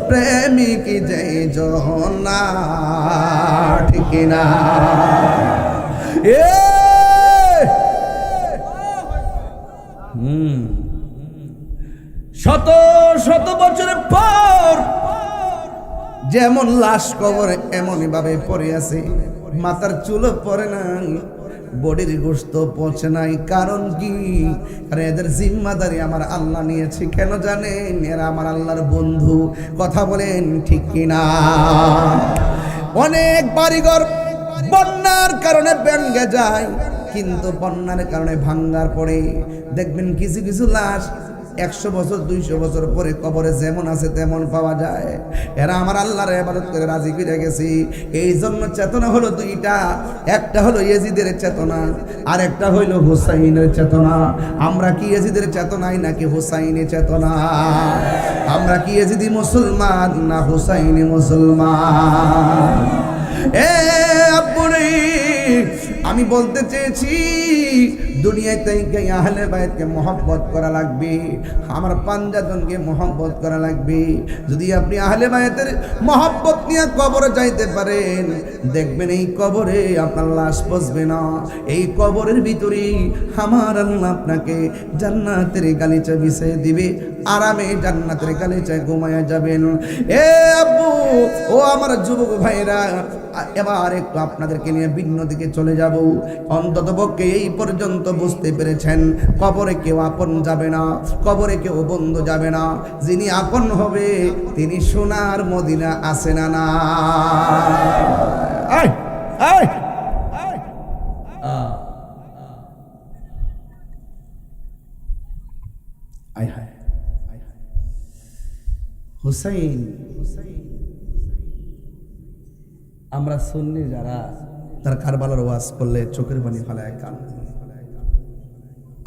প্রেমিক যে জনা, ঠিক না? শত শত বছরের পর যেমন লাশ কবরে এমনই ভাবে পড়ে আছে, মাথার চুলও পড়ে নাই, বডির গোশত পৌঁছে নাই। কারণ কি? আরে এদের জিম্মাদারি আমার আল্লাহ নিয়েছে। কেন জানেন? এরা আমার আল্লাহর বন্ধু। কথা বলেন ঠিক কিনা? অনেক বাড়িঘর বন্যার কারণে ভেঙে যায়, কিন্তু বন্যার কারণে ভাঙ্গার পরে দেখবেন কিছু কিছু লাশ 100 বছর 200 বছর পরে কবরে যেমন আছে তেমন পাওয়া যায়। এরা আমার আল্লাহর ইবাদত করে রাজি করে গেছি। এই জন্য চেতনা হলো দুইটা, একটা হলো ইয়াজিদের চেতনা, আর একটা হইল হুসাইনের চেতনা। আমরা কি ইয়াজিদের চেতনায় নাকি হুসাইনের চেতনা? আমরা কি ইয়াজিদি মুসলমান না হুসাইনি মুসলমান? এ আব্বুরে, আমি বলতে চেয়েছি দুনিয়াতে আহলে বাইতকে মহব্বত করা লাগবে, আমার পাঞ্জাতনকে মহব্বত করা লাগবে। যদি আপনি আহলে বাইতের মহব্বত নিয়ে কবরে যাইতে পারেন, দেখবেন এই কবরে আপনার লাশ পচবে না। এই কবরের ভিতরে আমার আল্লাহ আপনাকে জান্নাতের গালিচা বিছিয়ে দিবে, আরামে জান্নাতের গালিচায় ঘুমায়া যাবেন। এ আব্বু, ও আমার যুবক ভাইরা, এবার একটু আপনাদেরকে নিয়ে ভিন্ন দিকে চলে যাব। অন্তত পক্ষে এই পর্যন্ত বুঝতে পেরেছেন কবরে কেউ আপন যাবে না, কবরে কেউ বন্ধু যাবে না। যিনি আপন হবে তিনি সোনার মদিনা আছে না? না, হুসাইন, আমরা সুন্নি যারা, তার কারবালার ওয়াজ করলে চোখের পানি ফেলায় কান।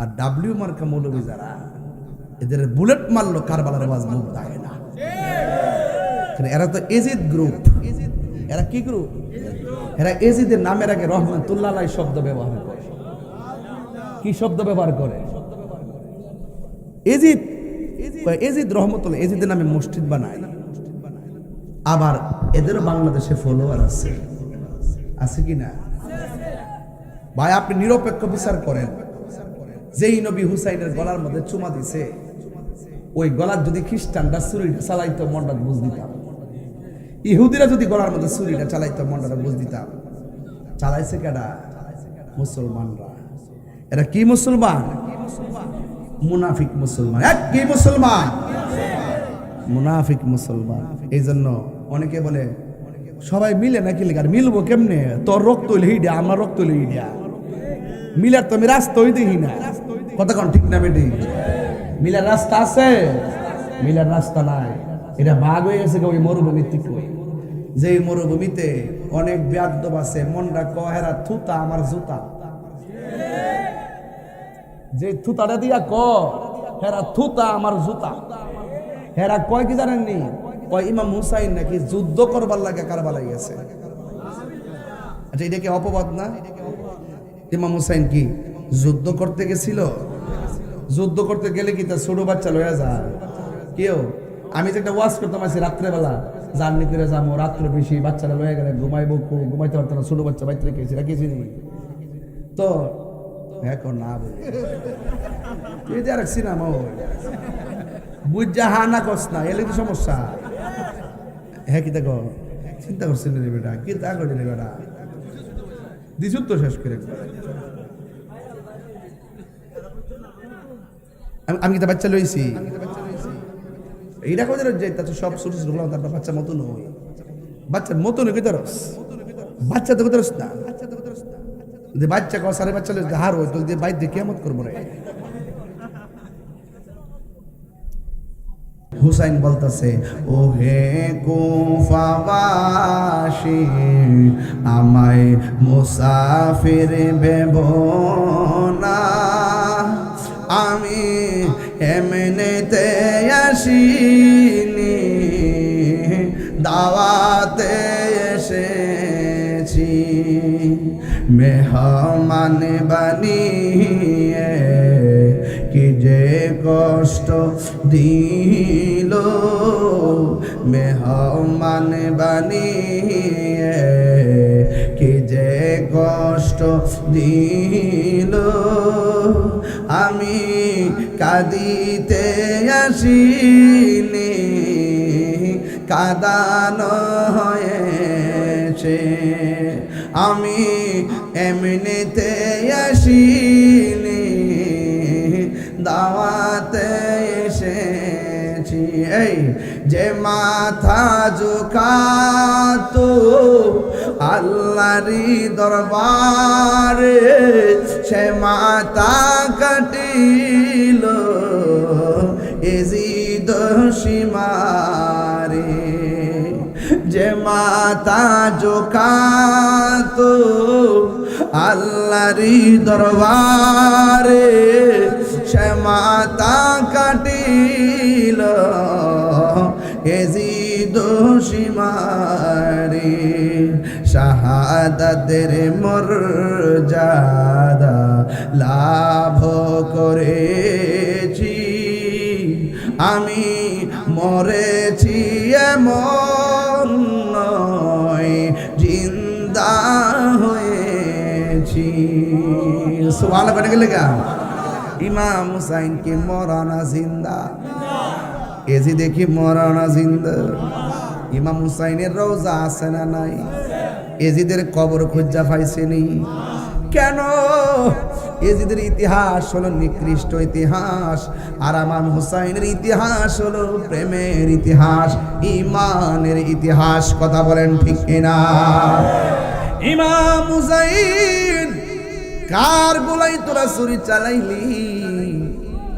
আর ডাব্লিউ মার্কা মৌলবী যারা, এদের বুলেট মারলো কারবালার ওয়াজ মুখ দেয় না। এরা তো এজিদ গ্রুপ। এরা কি গ্রুপ? এরা এজিদের নামের আগে রহমাতুল্লাহ শব্দ ব্যবহার করে। কি শব্দ ব্যবহার করে? এজিদ, এজিদ রহমতুল্লাহ। এজিদের নামে মসজিদ বানায়। আবার এদেরও বাংলাদেশে ফলোয়ার আছে, আছে কি না? ভাই আপনি নিরপেক্ষ বিচার করেন। যেই নবী হুসাইনের গলার মধ্যে চুমা দিছে, ওই গলার যদি খ্রিস্টানরা ছুরিটা চালাইতো মনটা বুঝ দিতাম। ইহুদিরা যদি গলার মধ্যে ছুরিটা চালাইতো মনটা বুঝ দিতাম। চালাইছে কেডা? মুসলমানরা। এরা কি মুসলমান? মুনাফিক মুসলমান। এক কি মুসলমান? মুনাফিক মুসলমান। এই জন্য অনেকে বলে সবাই মিলে নাকি লেগে, আর মিলবো কেমনে? তোর রক্ত হইলে হিডিয়া, আমার রক্ত হইলে হিডিয়া, মিলার তো আমি রাস্তা হই দেখি না। কতক্ষণ ঠিক না বেটি? মিলার রাস্তা আছে? মিলার রাস্তা নাই। এটা ভাগ হয়ে গেছে ওই মরুভূমির থেকে। যে মরুভূমিতে অনেক বেয়াদব আছে, মনটা কহেরা থুতা আমার জুতা। যে থুতাটা দিয়া ক হেরা থুতা আমার জুতা। হেরা কয় কি জানেননি? কয় ইমাম হুসাইন নাকি যুদ্ধ করবার লাগে কারবালায় গেছে। আচ্ছা, এটা কি অপবাদ না? ইমাম হুসাইন কি যুদ্ধ করতে গেছিল? যুদ্ধ করতে গেলে কি তার ছোট বাচ্চা লইয়া যায় কেউ? আমি যে একটা ওয়াজ করতাম আছি রাত্রেবেলা, জার্নি করে যাবো, রাত্রে বেশি বাচ্চারা লয়ে গেলে ঘুমাইবো, ঘুমাইতে পারতো না, ছোট বাচ্চা বাইতে রেখেছি, রাখিয়েছি তো এখন না বলি তুই যে আর সিনেমা বুঝা হা না কস না, এলে কি সমস্যা? হ্যাঁ, কি দেখো চিন্তা করছিল রে বেটা, কি তা করি রে বেটা, দিছু তো শেষ করে। আমি কি বাচ্চা লইছি? এইটা কোথায় যাইতা সব ছোট ছোট তার বাচ্চা মতো নয়, বাচ্চার মতো নয় কেতরস, বাচ্চা তো কেতরস না। যে বাচ্চা সারে বাচ্চা লইস হার হয় তো বাইর দিয়ে কেমত করবো রে। হুসাইন বলতেছে, ও হে কুফাবাসী আমায় মুসাফির ভেব না, আমি এমনিতে আসিনি, দাওয়াতে এসেছি। মেহমান বানিয়ে কি যে কষ্ট দিল, মেহমান বানিয়ে কি যে কষ্ট দিল। আমি কাঁদিতে আসিনি, কাঁদানো হয়েছে। আমি এমনিতে আসিনি, দাওয়াতে এসেছি। এই যে মাথা ঝুঁকাতো আল্লাহরি দরবারে, সে মাথা কাটিল এজিদ সীমারে। যে মাথা ঝুঁকাতো আল্লাহরি দরবারে, সে মাথা কাটিল এজিদ সীমারে। শাহাদাতের মর্যাদা লাভ করেছি, আমি মরেছি এমন নয়, জিন্দা হয়েছি। সুবহানাল্লাহ বলে গেলে গা। ইমাম হুসাইন কি মরানা জিন্দা? এজি দেখি মরানা জিন্দা। ইমাম হুসাইনের রওজা আছে না নাই? এজিদের কবর খুঁজা পাইছেনি কেন? এজিদের ইতিহাস হলো নিকৃষ্ট ইতিহাস, আর ইমাম হুসাইনের ইতিহাস হলো প্রেমের ইতিহাস, ইমানের ইতিহাস। কথা বলেন ঠিক কিনা? ইমাম হুসাইন কার গোলাই তোরা ছুরি চালাইলি?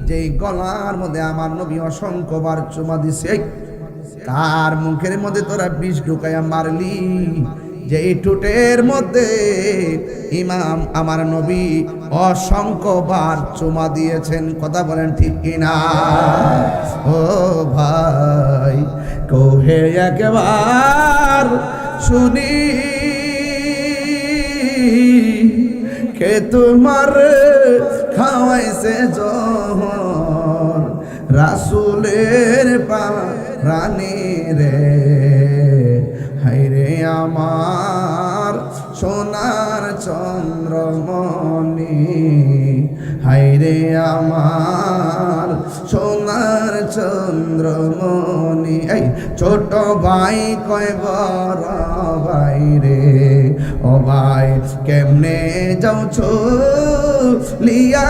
যে গলার মধ্যে আমার নবী অসংখ্যবার চুমা দিছে, কার মুখের মধ্যে তোরা বিষ ঢুকাইয়া মারলি? যে ঠোঁটের মধ্যে ইমাম আমার নবী অসংখ্যবার চুমা দিয়েছেন। কথা বলেন ঠিক কিনা? ও ভাই কোহে একবার শুনি, কে তোমার খাওয়াইছে জহর, রাসূলের প্রাণী রে। হায়রে আমার সোনার চন্দ্রমণি, হায়রে আমার সোনার চন্দ্রমণি। এই ছোট ভাই কয় বড় ভাই রে, ও ভাই কেমনে যাওছো লিয়া?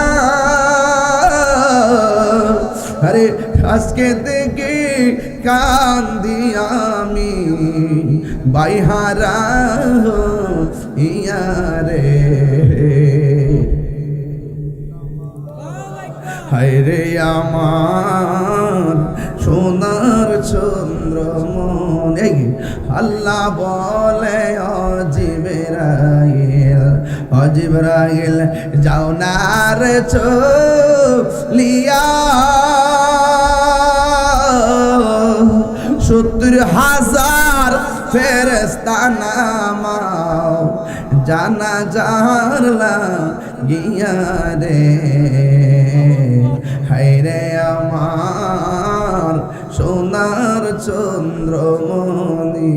আরে আজকে থেকে কান্দি আমি, বাইহারা ইয়ারে। হায়রে আমার সোনার চন্দ্রমণি। আল্লাহ বলে অজিবরাইল যাও না রে চলিয়া, 70,000 ফেরেশতা নামাও জানাজার লাগিয়া রে। হায়রে আমার সোনার চন্দ্রমণি,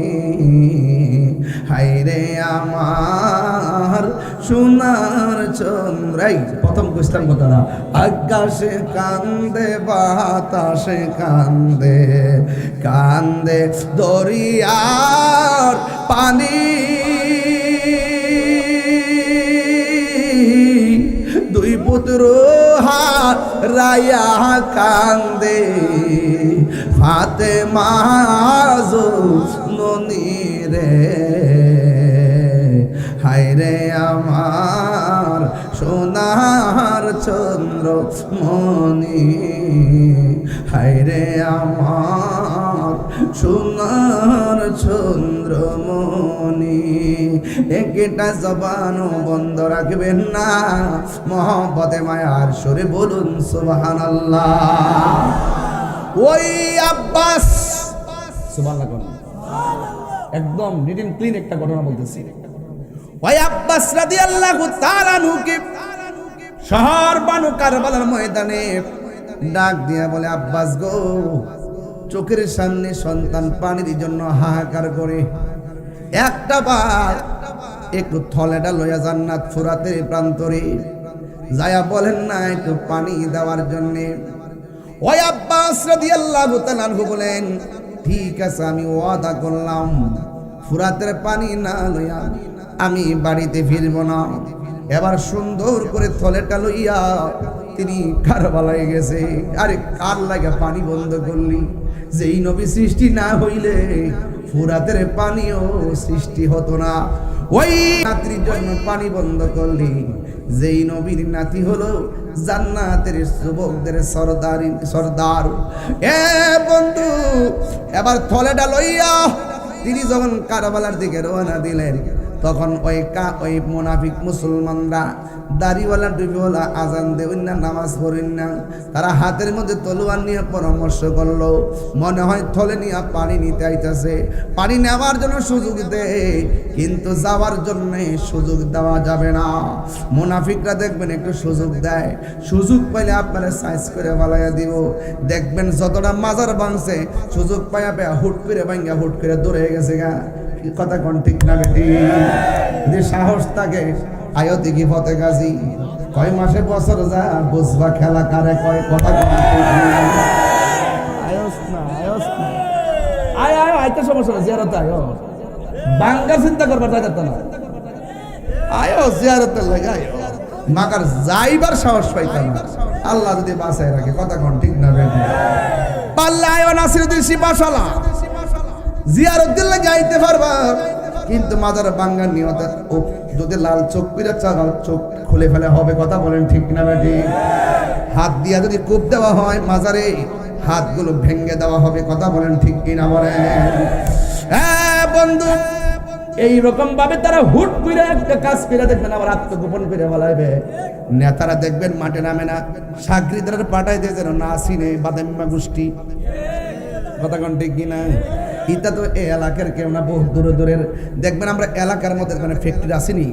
হায়রে আমার সোনার চন্দ্র। এই প্রথম কোশ্চেন কথা না, আকাশে কান্দে বাতাসে কান্দে, কান্দে দরিয়ার পানি, দুই পুত্র হারাইয়া কান্দে ফাতেমা জননী রে। হায়রে আমার সোনার চন্দ্রমণি, হায়রে আমার সোনার চন্দ্রমণি। একটা জবান বন্ধ রাখবেন না, মহব্বতে মায়ার সুরে বলুন সুবহানাল্লাহ। ওই আব্বাস, সুবহানাল্লাহ, একদম নিট এন্ড ক্লিন একটা ঘটনা বলতেছি। ওই আব্বাস রাদিয়াল্লাহু তাআলা আনহুকে শহর বানু কারবালার ময়দানে ডাক দিয়া বলে, আব্বাস গো, চোখের সামনে সন্তান পানির জন্য হাহাকার করে, একটা বার একটু থলেটা লইয়া জান্নাত ফুরাতের প্রান্তরে যায়া বলেন না একটু পানি দেওয়ার জন্যে। ওই আব্বাস রাদিয়াল্লাহু তাআলা আনহু বলেন, ঠিক আছে, আমি ওয়াদা করলাম, ফুরাতের পানি না লইয়া আমি বাড়িতে ফিরব না। এবার সুন্দর করে থলেটা লইয়া তিনি কারবালায় গেছে। আরে কার লাগে পানি বন্ধ করলি? যেই নবী সৃষ্টি না হইলে ফুরাতের পানিও সৃষ্টি হতো না। ওই নাতির জন্য পানি বন্ধ করলি। যেই নবীর নাতি হলো জান্নাতের যুবকদের সরদার। এ বন্ধু, এবার থলেটা লইয়া তিনি যখন কারবালার দিকে রওনা দিলেন, তখন ওই মুনাফিক মুসলমানরা দাড়িওয়ালা টুপিওয়ালা আজান দেবেন না, নামাজ পড়েন না, তারা হাতের মধ্যে তলোয়ার নিয়ে পরামর্শ করলো, মনে হয় থলে নিয়ে পানি নিতে আইতাছে, পানি নেওয়ার জন্য সুযোগ দেয়, কিন্তু যাওয়ার জন্য সুযোগ দেওয়া যাবে না। মুনাফিকরা দেখবেন একটু সুযোগ দেয়, সুযোগ পাইলে আপনারা সাইজ করে বালাইয়া দিব। দেখবেন যতটা মাজার ভাঙছে, সুযোগ পাইয়া পেয়া হুট করে ভাঙ্গা হুট করে দৌড়ে গেছে গা। কথা কোন ঠিক না বেটি? যে সাহস থাকে আয়তি কি ফতে গাজী, কয় মাসে বছর যা বুঝবা খেলা কারে কয়। কথা কোন ঠিক না? আয়স না, আয়স না, আয় আয় আইতে সমস্যা না, জিয়ারত আয়ো, বাঙ্গা চিন্তা করবার জায়গা না, আয়ো জিয়ারতের লাগে আয়ো। মাকার যাইবার সাহস পাইতাম না, আল্লাহ যদি বাঁচায় রাখে। কথা কোন ঠিক না বেটি? পাল্লা আয়ো নাসিরুদ্দিন শিবাশালা জিয়ারত দিলে যাইতে পারবা, কিন্তু মাজার বাঙ্গার নিয়ত যদি লাল চোখ পিড়ে চাগাও, চোখ খুলে ফেলে হবে। কথা বলেন ঠিক না বেটি? হাত দিয়া যদি কূপ দেওয়া হয় মাজারে, হাতগুলো ভেঙে দেওয়া হবে। কথা বলেন ঠিক কিনা বলেন? হ্যাঁ বন্ধু, এইরকম ভাবে তারা হুট করে একটা কাজ করে দেখবেন, আবার আত্মগোপন করে বলাইবে। নেতারা দেখবেন মাঠে নামে না, সাগরিদার পাঠাই দিয়ে যেন না আসিনে বাদাম্মা গোষ্ঠী। কথা কোন ঠিক কিনা? ইটা তো এই এলাকার কেউ না, বহু দূরে দূরের দেখবেন। আমরা এলাকার মধ্যে মানে ফ্যাক্টরি আসেনি,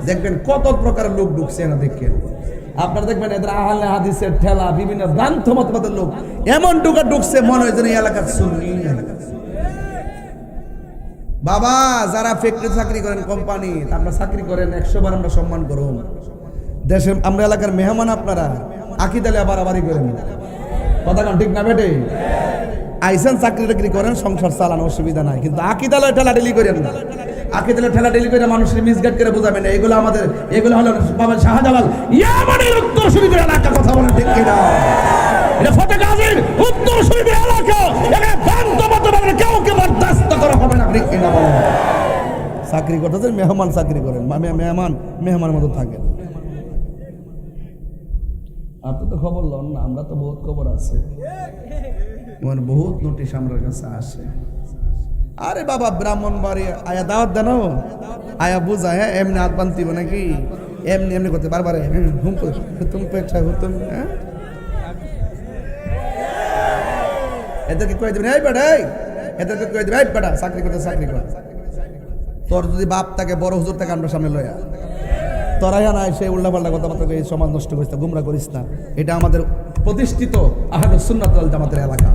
দেখবেন কত প্রকার লোক ঢুকছে না, দেখেন আপনারা দেখবেন এদের আহলে হাদিসের ঠেলা, বিভিন্ন ভ্রান্ত মতবাদের লোক এমন ঢুকছে, মনে হয় যেন এলাকার সুন্নি। বাবা, যারা ফ্যাক্টরি চাকরি করেন, কোম্পানি আমরা চাকরি করেন, 100 বার আমরা সম্মান করুন। দেশে আমরা এলাকার মেহমান, আপনারা আকিদালে বাড়াবাড়ি করেন। কথা কোন ঠিক না বেটে? আইসেন চাকরি টাকরি করেন, সংসার চালানো অসুবিধা নাই, কিন্তু আকিদালে ঠেলাঠেলি করেন না। আকিদালে ঠেলাঠেলি করে মানুষের মিসগাইড করে বোঝাবেন না। এগুলো আমাদের, এগুলো হলো বাবা শাহজালাল ইয়ামানের উত্তরসূরিদের এলাকা। কথা বলেন ঠিক কিনা? এটা ফতে গাজীর উত্তরসূরিদের এলাকা। এখানে ভ্রান্ত মতবাদের কাউকে বরদাস্ত করা হবে না। ঠিক কিনা বলেন? চাকরি করতেছেন, মেহমান চাকরি করেন, মেহমান মতো থাকেন। আপনি তো খবর লন না, আমরা তো বহুত খবর আছে, বহুত নোটিশ আমার কাছে আসে। আরে বাবা, ব্রাহ্মণবাড়ি আয়া দাওয়াত দেন, আয়া বুঝা, হ্যাঁ এমনি হাত বান্তিব নাকি? এমনি এমনি করতে বারবার এদেরকে কয়ে দেবেন, এই বেটা, এদেরকে কয়ে দেবেন, এই বেটা চাকরি করতে চাকরি কর। তোর যদি বাপ তাকে বড় হুজুর থেকে আমরা সামনে লয়া, তোরাই না সে উল্টাপাল্টা কথাবার্তা এই সমাজ নষ্ট করিস না, গুমরা করিস না। এটা আমাদের প্রতিষ্ঠিত আহলে সুন্নাত ওয়াল জামাতের এলাকা।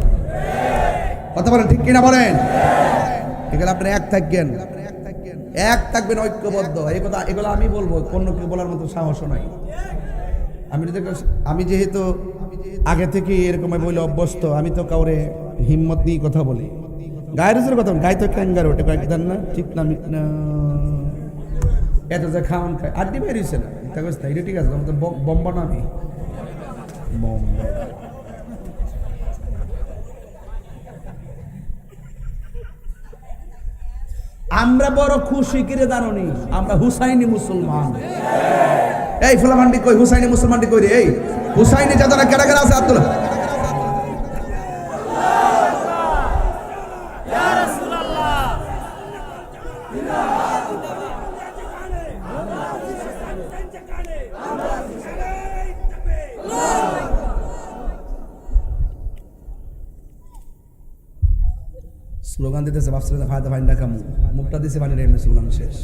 কথা বলেন ঠিক কিনা বলেন? এগুলো আপনি এক থাকবেন, ঐক্যবদ্ধ। এই কথা এগুলো আমি বলবো, অন্য কেউ বলার মতো সাহসও নাই। আমি যেহেতু আগে থেকে এরকম বলে অভ্যস্ত, আমি তো কাউরে হিম্মত নিয়ে কথা বলি। গায়ের কথা গায়ে তো ক্যাঙ্গার ওঠে কয়েকদিন না, ঠিক না মিট না, এত যে খাওয়ান খায় আড্ডি বেরিয়েছে না, এটা ঠিক আছে, আমাদের বম্বা না, আমি আমরা বড় খুশি কিরে জানি, আমরা হুসাইনি মুসলমান। এই ফুলামান্ডি কই, হুসাইনি মুসলমানটি কই রে? এই হুসাইনি যারা কেডা কেডা আছে আব্দুল্লাহ, স্লোগান দিতেছে, ভাবছিলেন ফায়দা ফাইন ডাকা মুখটা দিছে, মানে এমনি স্লোগান শেষ।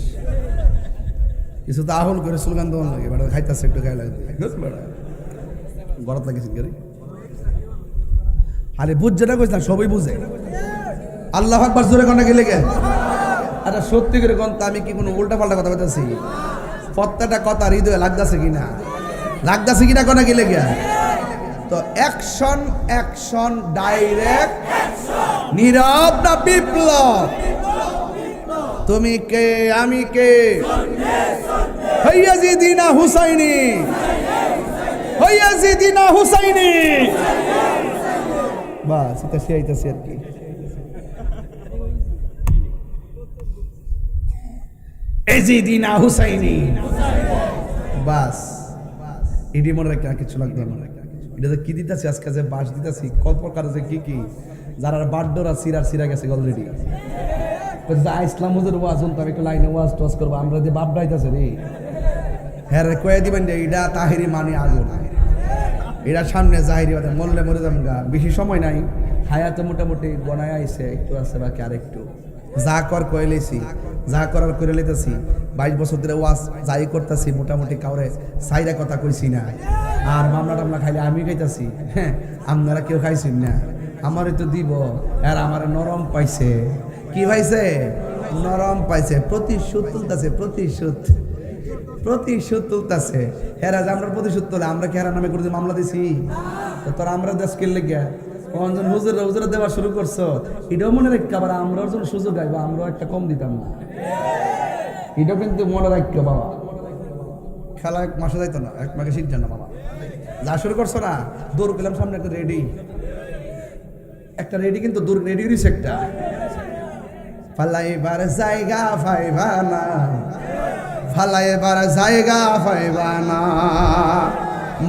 কিছু তো আহল করে স্লোগান দেওয়ার লাগে বেটা খাইতেছে একটু গায়ে লাগবে বেটা গরত লাগিয়েছেন গেলে আরে বুঝ যেটা কইস না সবই বুঝে আল্লাহ আকবার জোরে কোনটা গেলে গে আচ্ছা সত্যি করে কোন আমি কি কোনো উল্টা পাল্টা কথা বলতেছি প্রত্যেকটা কথা হৃদয়ে লাগতেছে কিনা কোনটা গেলে গে তো অ্যাকশন অ্যাকশন ডাইরেক্ট নীরব না বিপ্লব তুমি কে আমি কে হইয়াজিদিনা হুসাইনি হইয়াজিদিনা হুসাইনি বাস এটা শিয়াইতেছে আর কি এজিদিনা হুসাইনি বাস এটি মনে রাখতে আর কিছু লাগবে না এটা তো কি দিতেছি আজকে যে বাস দিতেছি কত প্রকার যে কি যারা বাড্ডোরা সিরা গেছে অলরেডি ইসলাম হুজুর ওয়াজ শুনতে একটু লাইনে ওয়াজ টোয়াজ করবো আমরা যে বাপ ডাইতেছে রে হ্যাঁ রে কয়ে দিবেন যে এটা তাহিরি মানে আগুন এটা সামনে জাহিরি মরলে মরে যাবেন গা বেশি সময় নাই হায়াতে মোটামুটি গনায় আইছে একটু আছে বাকি আর একটু যা কর কয়ে লেছি যা করার করে লেতেছি 22 বছর ধরে ওয়াজ যাই করতেছি মোটামুটি কাউরে সাইরা কথা কইছি না আর মামলা টামলা খাইলে আমি খাইতেছি হ্যাঁ আপনারা কেউ খাইছেন না আমারে তো দিব আর আমার নরম পাইছে কি পাইছে নরম পাইছে প্রতিশোধ তুলতেছে প্রতিশোধ তুলতেছে হেরা যে আমরা প্রতিশোধ তোলে আমরা কি হেরা নামে করে মামলা দিছি তো তোর আমরা দেশ কেলে গিয়া কোনজন হুজুরা দেওয়া শুরু করছো এটাও মনে রাখতে আবার আমরাও যখন সুযোগ আইবো আমরাও একটা কম দিতাম না এটাও কিন্তু মনে রাখতে বাবা খেলা 1 মাসে যাইতো না 1 মাসে শীত জানা বাবা যা শুরু করছো না দৌড় পেলাম সামনে একটা রেডি কিন্তু দূর রেডি রয়েছে একটা ফালাইবার জায়গা পাইবা না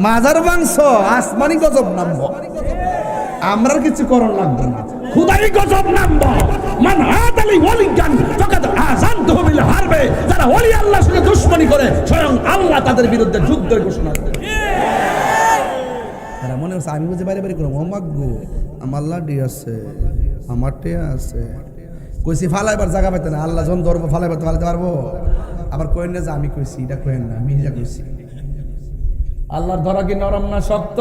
মাজার মাংস আসমানি গজব নামবো আমরা কিছু করণ লাগবে না খুদাই গজব নামবো মান আদালি ওয়ালিয়ান ফাকাদ আযানতুহু বিল হারবে যারা ওলি আল্লাহর সঙ্গে দুশমনি করে স্বয়ং আল্লাহ তাদের বিরুদ্ধে যুদ্ধের ঘোষণা দেন তারা মনে হচ্ছে আমি বুঝে বাইরে করব ও মাগগো আমার লাডি আছে আমার টিয়া আছে কইছি ফালাইবার জায়গা পাইতে না আল্লাহ যখন ধরবো ফালাইবার ফালাইতে পারবো আবার কইন না যে আমি কইছি এটা কইন না আমি যা কইছি আল্লাহর ধরা কি নরম না শক্ত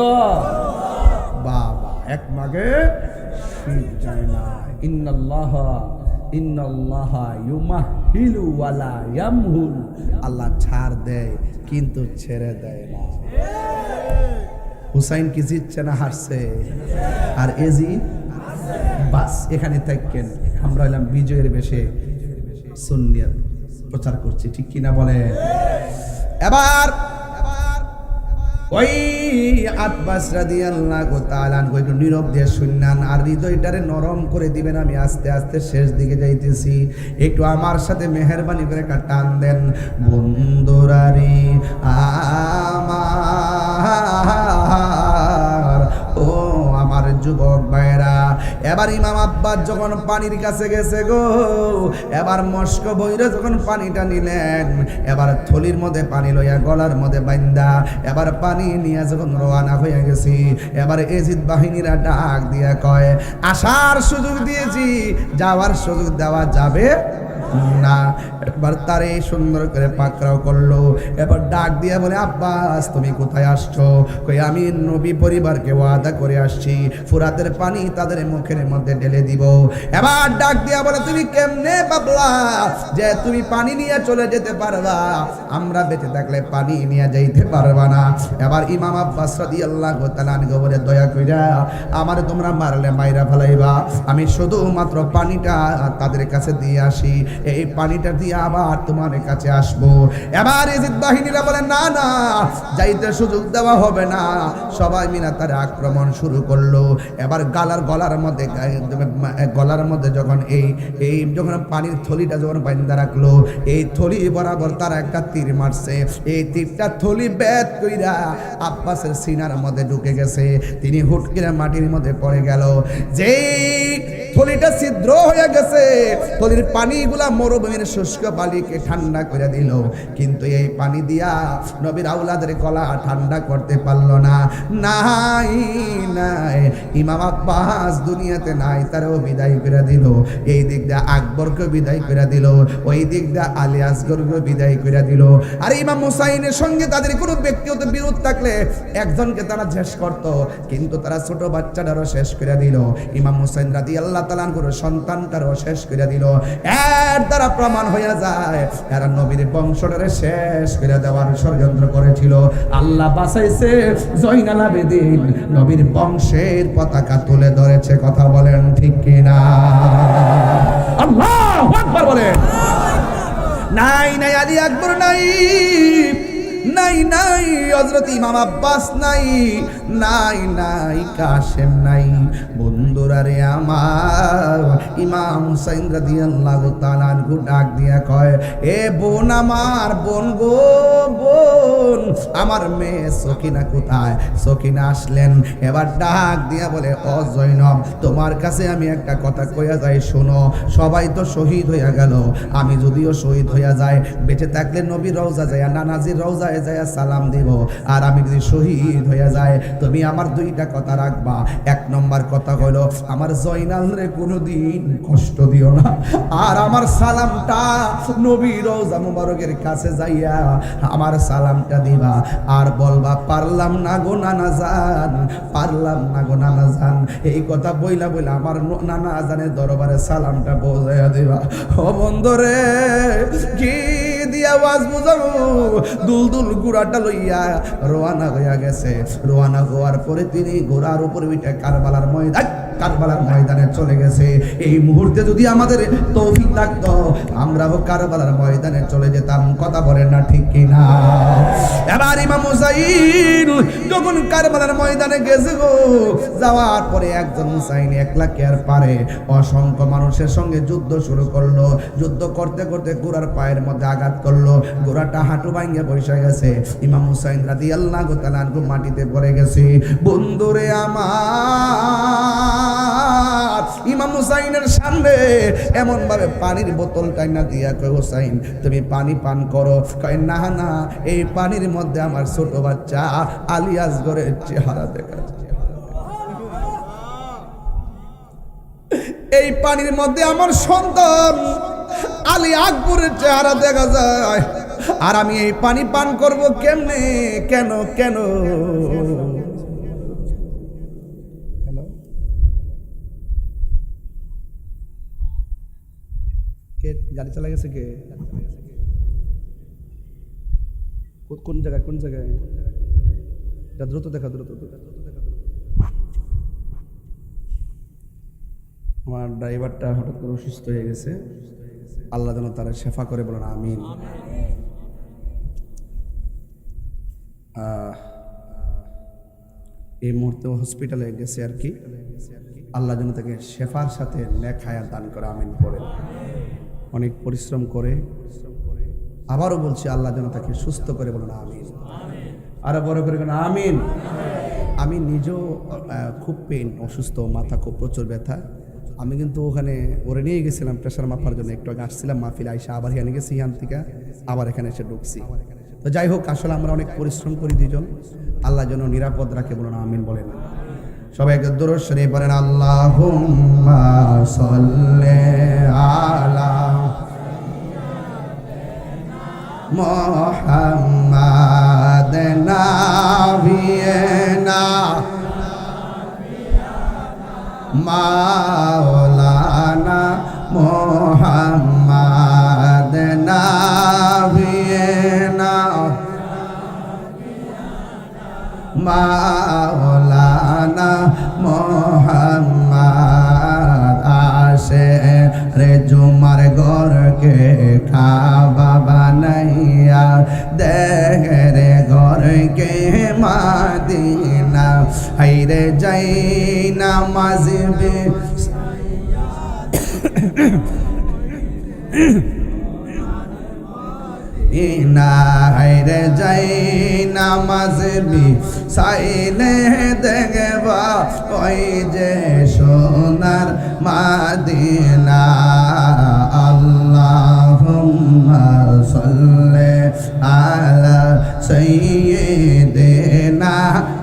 বাবা এক মাগে শীত যায় না ইন্নাল্লাহা ইউমাহিলু ওয়ালা ইয়ামহুল আল্লাহ ছাড় দেয় কিন্তু ছেড়ে দেয় না হুসাইন কি জিতছে না হারছে আর এজিদ বাস এখানে থাকেন আমরা হইলাম বিজয়ের বেশে সুন্নিয়ত প্রচার করছি ঠিক কিনা বলে এবার ওই আব্বাস রাদিয়াল্লাহু তাআলা একটু নীরব দিয়ে শুননান আর হৃদয়টারে নরম করে দিবেন আমি আস্তে আস্তে শেষ দিকে যাইতেছি একটু আমার সাথে মেহেরবানি করে একটা টান দেন বন্ধুরারে আমার ও আমার যুবক ভাইরা এবার ইমাম আব্বাস যখন পানির কাছে গেছে গো এবার মস্ক বইরে যখন পানিটা নিলেন এবার থলির মধ্যে পানি লইয়া গলার মধ্যে বাইন্দা এবার পানি নিয়ে যখন রওনা হয়ে গেছি এবার এজিদ বাহিনীরা ডাক দিয়ে কয় আসার সুযোগ দিয়েছি যাওয়ার সুযোগ দেওয়া যাবে না এবার তারে সুন্দর করে পাকড়াও করলো এবার ডাক দিয়ে বলে আব্বাস তুমি কোথায় আসছো কই আমি নবী পরিবারকে ওয়াদা করে আসছি ফুরাতের পানি তাদের মুখের মধ্যে ঢেলে দিব এবার ডাক দিয়া বলে তুমি কেমনে ভাবলা যে তুমি পানি নিয়ে চলে যেতে পারবা আমরা বেঁচে থাকলে পানি নিয়ে যাইতে পারবা না এবার ইমাম আব্বাস রাদিয়াল্লাহু তাআলা বলে দয়া কইরা আমারে তোমরা মারলে মাইরা ফেলাইবা আমি শুধুমাত্র পানিটা তাদের কাছে দিয়ে আসি এই পানিটা দিয়ে আবার তোমার কাছে আসবো এবার এজিদ বাহিনীরা বলে না না যাইতে সুযোগ দেওয়া হবে না সবাই মিলে তার আক্রমণ শুরু করলো এবার গলার মধ্যে যখন এই যখন পানির থলিটা যখন বাঁধা রাখলো এই থলি বরাবর তারা একটা তীর মারছে এই তীরটা থলি বেদ কইরা আব্বাসের সিনার মধ্যে ঢুকে গেছে তিনি হুট করে মাটির মধ্যে পড়ে গেল যেই থলিটা ছিদ্র হয়ে গেছে, থলির পানিগুলা মরুভূমির শুষ্ক বালিকে ঠান্ডা করে দিল, কিন্তু এই পানি দিয়া নবীর আওলাদের গলা ঠান্ডা করতে পারলো না। নাই নাই, ইমাম আব্বাস দুনিয়াতে নাই, তারও বিদায় করে দিল। এই দিক দিয়ে আকবরকে বিদায় করে দিল, ওই দিক দিয়ে আলী আসগরকে বিদায় করে দিল। আর ইমাম হুসাইনের সঙ্গে তাদের কোনো ব্যক্তিগত বিরোধ থাকলে একজনকে তারা শেষ করত, কিন্তু তারা ছোট বাচ্চাটারও শেষ করে দিল। ইমাম হুসাইন রাদিয়াল্লাহু তাআলা আনহুর সন্তানটারও শেষ করে দিল। এর দ্বারা প্রমাণ হয়ে যায় এরা নবীর বংশটারে শেষ করে দেওয়ার ষড়যন্ত্র করেছিল। আল্লাহ বাঁচাইছে, জয়নাল আবেদিন নবীর বংশের পতাকা তুলে ধরেছে। কথা বলেন ঠিক কিনা? আল্লাহু আকবার বলেন। নাই নাই আলী আকবর নাই, নাই নাই হযরত ইমাম আব্বাস নাই, নাই নাই কাসেম নাই। বন্ধুরা রে আমার, ইমাম হুসাইন রাদিয়াল্লাহু তাআলা আনহু ডাক দিয়া কয়, এ বোন আমার, বোন গো বোন, আমার মেয়ে সকিনা কোথায়? সকিনা আসলেন, এবার ডাক দিয়া বলে, ও জয়নব, তোমার কাছে আমি একটা কথা কইয়া যাই, শোনো। সবাই তো শহীদ হইয়া গেল, আমি যদিও শহীদ হইয়া যাই, বেঁচে থাকলে নবীর রওজা যাইয়া নানাজির রওজায় যাইয়া সালাম দিব। আর আমি যদি শহীদ হইয়া যায়, তুমি আমার দুইটা কথা রাখবা। এক নম্বর কথা হলো, আমার জয়নাল রে কোনোদিন কষ্ট দিও না, আর আমার সালামটা নবীর রওজা মুবারকের কাছে যাইয়া আমার সালামটা দিবা, আর বলবা, পারলাম না গো নানা জান, পারলাম না গো নানা জান। এই কথা বইলা বইলা আমার নানা জানের দরবারে সালামটা পৌঁছাইয়া দিবা। ও বন্ধুরে, কি দিয়া আওয়াজ বুঝাবো? দুলদুল ঘোড়াটা লইয়া রওনা হইয়া গেছে। রওনা হওয়ার পরে তিনি ঘোড়ার উপর উঠে কারবালার ময়দানে চলে গেছে। এই মুহূর্তে যদি আমাদের তৌফিক থাকতো, আমরাও কারবালার ময়দানে চলে যেতাম। কথা বলেন না ঠিক কিনা? এবার ইমাম হুসাইন যখন কারবালার ময়দানে গেছে গো, যাওয়ার পরে একজন হুসাইন একলা কে আর পারে, অসংখ্য মানুষের সঙ্গে যুদ্ধ শুরু করলো। যুদ্ধ করতে করতে ঘোড়ার পায়ের মধ্যে আঘাত করলো, ঘোড়াটা হাঁটু ভাঙিয়ে বসে গেছে। ইমাম হুসাইন রাদিয়াল্লাহু তাআলা আনহু মাটিতে পড়ে গেছে। বন্ধুরে আমার, ইমাম হুসাইনের সামনে এমন ভাবে পানির বোতল টাইনা দিয়া কয়, হুসাইন তুমি পানি পান করো। কয়, না না, এই পানির মধ্যে আমার ছোট বাচ্চা আলী আসগরের চেহারা দেখা যায়, এই পানির মধ্যে আমার সন্তান আলী আকবরের চেহারা দেখা যায়, আর আমি এই পানি পান করব কেমনে? কেন কেন? কে গাড়ি চালা গেছে? কে কোন জায়গায়? কোন জায়গায়? দ্রুত দেখা, দ্রুত দেখা। আমার ড্রাইভারটা হঠাৎ করে অসুস্থ হয়ে গেছে, আল্লাহ যেন তারা শেফা করে, বলেন আমিন। এই মুহূর্তে হসপিটালে গেছে আর কি, আল্লাহ যেন তাকে শেফার সাথে নেক হায়াত দান করে, আমিন পড়েন। অনেক পরিশ্রম করে, আবারও বলছি, আল্লাহ যেন তাকে সুস্থ করে, বলেন আমিন। আরো বড় করে বলেন আমিন। আমি নিজেও খুব পেন, অসুস্থ, মাথা খুব প্রচুর ব্যথা। আমি কিন্তু ওখানে ওরে নিয়ে গেছিলাম প্রেশার মাপার জন্য, একটু আগে আসছিলাম মাহফিল, আইসা আবার এখানে গেছি, এখান থেকে আবার এখানে এসে ঢুকছি। তো যাই হোক, আসলে আমরা অনেক পরিশ্রম করি দুজন, আল্লাহ যেন নিরাপদ রাখে, বলুন আমিন বলেন। সবাইকে দরুদ শরীফ পড়েন, আল্লাহুম্মা সাল্লি আলা মুহাম্মাদ নাবিয়িনা মাওলানা মুহাম্মাদ নাবিয়িনা মাওলানা মুহাম্মাদ আসে রে জুমার ঘর কে খাবা বানাইয়া দেখে রে ঘর কে মাদিনা হাইরে যাই নামাজে নাইরে যাই নামাজ সাইলে দেখবা ওই যে সোনার মাদিনা আল্লাহুম্মা সাল্লি আলা সাইয়্যিদিনা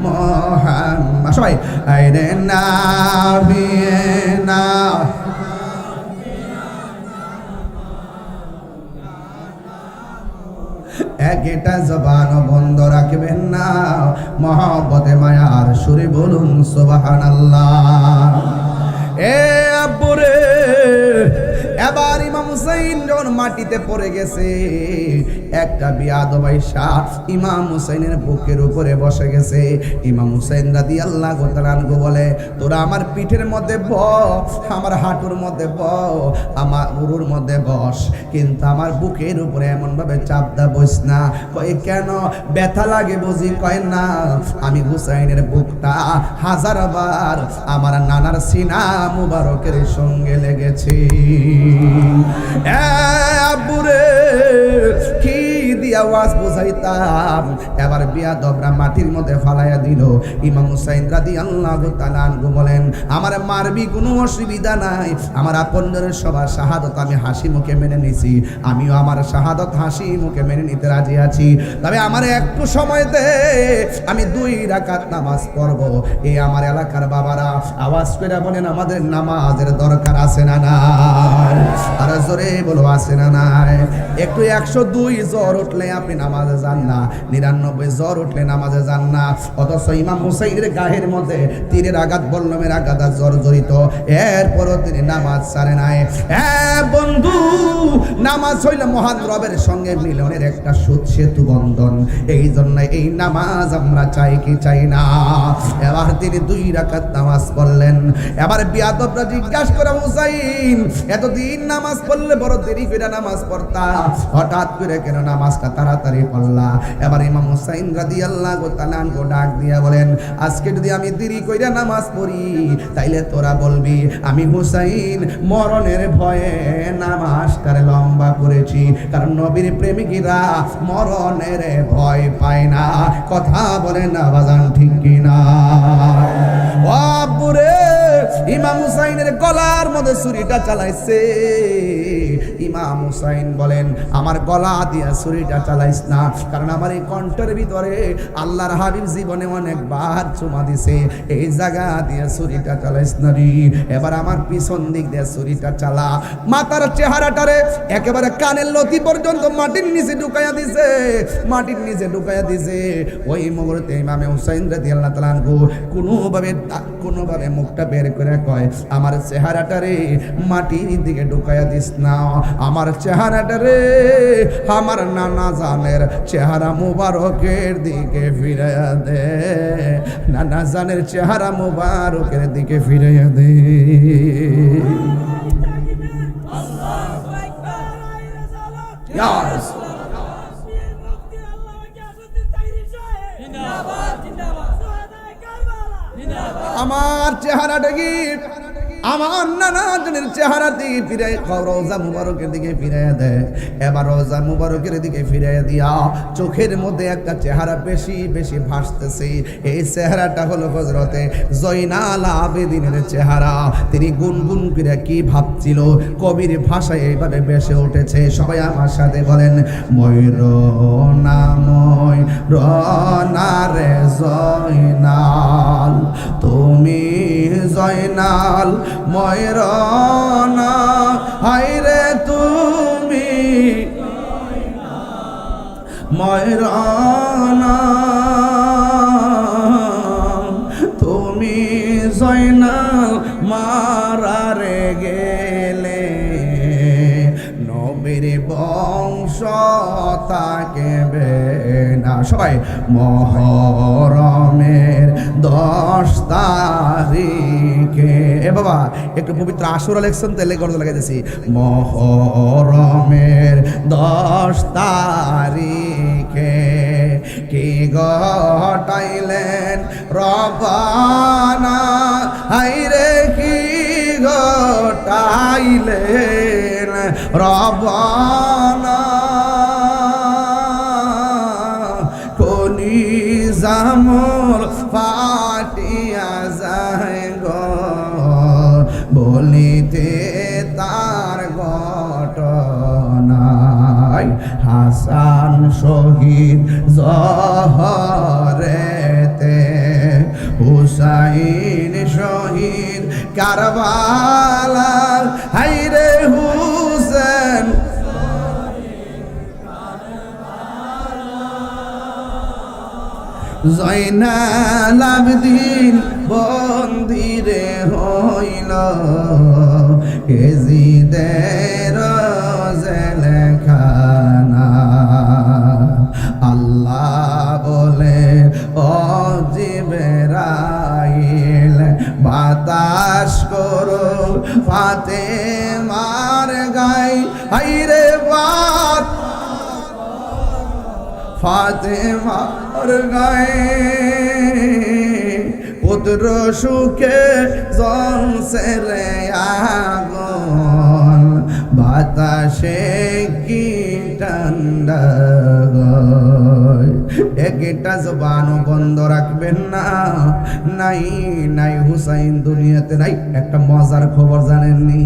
মুহাম্মদ সবাই আইরে নাবিনা একটা জবান বন্ধ রাখবেন না মহব্বতে মায়ার সুরে বলুন সুবহানাল্লাহ এ আব্বুরে এবার ইমাম হুসাইন যখন মাটিতে পড়ে গেছে একটা বিয়াদব আইসা ইমাম হুসাইনের বুকের উপরে বসে গেছে ইমাম হুসাইন রাদিয়াল্লাহু তাআলা আনহু বলে তোরা আমার পিঠের মধ্যে বস আমার হাঁটুর মধ্যে বস আমার উরুর মধ্যে বস কিন্তু আমার বুকের উপরে এমন ভাবে চাপ দা বস না কয় কেন ব্যথা লাগে বুঝি কয় না আমি হুসাইনের বুকটা হাজারবার আমার নানার সিনা মুবারকের সঙ্গে লেগেছে আব্বুরে কি দিয়া ওয়াজ বুঝাইতাম এবার বিয়াদবরা মাটির মধ্যে ফালাইয়া দিল ইমাম হুসাইন রাদিয়াল্লাহু তাআলা আনহু বলেন আমার মারবি কোনো অসুবিধা নাই আমার আপনজনের সবার শাহাদত আমি হাসি মুখে মেনে নিছি আমিও আমার শাহাদত হাসি মুখে মেনে নিতে রাজি আছি তবে আমার একটু সময় দে আমি 2 রাকাত নামাজ পড়ব এই আমার এলাকার বাবারা আওয়াজ করে বলেন আমাদের নামাজের দরকার আছে না নাই আর জোরে বলো আছে না নাই একটু 102 জ্বর উঠলে আপনি নামাজে যান না 99 জ্বর উঠলে নামাজে যান না অথচ ইমাম হুসাইনের গায়ের মধ্যে তীরের আঘাত বল্লমের আঘাত জ্বর জড়িত এরপরও তিনি নামাজ ছাড়ে নাই বন্ধু নামাজ হইল মহান রবের সঙ্গে মিলনের একটা সেতু বন্ধন এই জন্য এই নামাজ আমরা চাই কি চাই না এবার তিনি 2 রাকাত নামাজ পড়লেন এবার বিয়াদবরা জিজ্ঞাসা করে হুসাইন এতদিন নামাজ পড়লে বড় দেরি করে নামাজ পড়তা হঠাৎ করে কেন নামাজটা তাড়াতাড়ি পড়লা এবার ইমাম হুসাইন রাদিয়াল্লাহু তাআলা আনহু ডাক দিয়া বলেন আজকে যদি আমি দেরি কইরা নামাজ পড়ি তাইলে তোরা বলবি আমি হুসাইন মরণের ভয়ে নামাজটারে লম্বা করেছি কারণ নবীর প্রেমিকরা মরণের ভয় পায় না কথা বলে না বাজান ঠিক কিনা ও আব্বুরে ইমাম হুসাইনের গলার মধ্যে ছুরিটা চালাইছে ইমাম হুসাইন বলেন আমার গলা দিয়া ছুরিটা চালাইস না কারণ আমার এই কণ্ঠের ভিতরে আল্লাহর হাবিব জীবনে অনেকবার চুমা দিছে এই জায়গা দিয়া ছুরিটা চালাইস না রে এবার আমার পিছন দিক দিয়ে ছুরিটা চালা মাথার চেহারাটারে একেবারে কানের লতি পর্যন্ত মাটির নিচে ঢুকাইয়া দিছে মাটির নিচে ঢুকাইয়া দিছে ওই মুহূর্তে ইমাম হুসাইন রাদিয়াল্লাহু তাআলা আনহু কোনোভাবে মুখটা বের করে কয় আমার চেহারাটারে মাটির দিকে ঢুকাইয়া দিস না আমার চেহারাটারে আমার নানা জানের চেহারা মুবারকের দিকে ফিরাইয়া দে নানা জানের চেহারা মুবারকের দিকে ফিরাইয়া দে আমার চেহারাটা কি আমার নানা জনের চেহারা দিকে ফিরাই রওজা মুবারকের দিকে ফিরাইয়া দেয় এবার রওজা মুবারকের দিকে ফিরাইয়া দিয়া চোখের মধ্যে একটা চেহারা বেশি বেশি ভাসতেছে এই চেহারাটা হলো হযরতে জয়নাল আবেদিনের চেহারা তিনি গুনগুন করে কি ভাবছিল কবির ভাষায় এইভাবে বেশে উঠেছে সবাই আমার সাথে বলেন ময়ূরনা ময়ূরনারে জয়নাল তুমি জয়নাল ময়ূরনা হায়রে তুমি ময়ূরনা তুমি জয়নাল মারারে গেলে নবীর বংশ থাকবে না সবাই মুহররমের 10 তারিখে এ বাবা একটু পবিত্র আশুরা লেখছেন তেলে গর্দ লাগাইতেছি মুহররমের 10 তারিখে কি ঘটাইলেন রব্বানা হায়রে কি ঘটাইলেন রব্বানা কলি জামর ফাটিয়া যায় গো বলিতে তার ঘটনায় হাসান শহীদ জহরেতে হুসাইন শহীদ কারবালা হাইরে হুসেন জয়নাল আবেদিন বন্দিরে হইল এজিদের জেলখানা আল্লাহ বলে ও জিবরাইল বাতাস করো ফাতেমার গায় হাইরে বাত ফাতেমার গায়ে পুত্র সুখে জ্বলছে রে আগুন বাতাসে কি ঠান্ডা একটা জবানও বন্ধ রাখবেন না। নাই নাই হুসাইন দুনিয়াতে নাই। একটা মজার খবর জানেননি?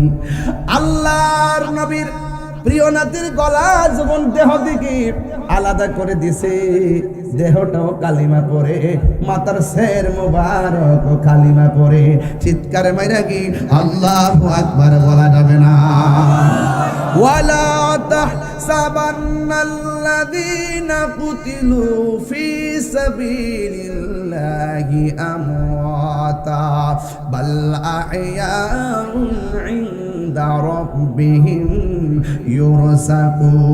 আল্লাহর নবীর প্রিয় নাতির গলা যখন দেহ থেকে আলাদা করে দিছে, দেহটাও কালিমা পড়ে, মাতার সের মোবারক কালিমা পড়ে, চিৎকারে মাইরা কি আল্লাহু আকবার বলা যাবে না? ওয়ালা তাহসাবান্নাল্লাযীনা কুতিলু ফি সাবিলিল্লাহি আমওয়াতা বাল আহইয়াউন ইনদা রাব্বিহিম ইউরযাকুন।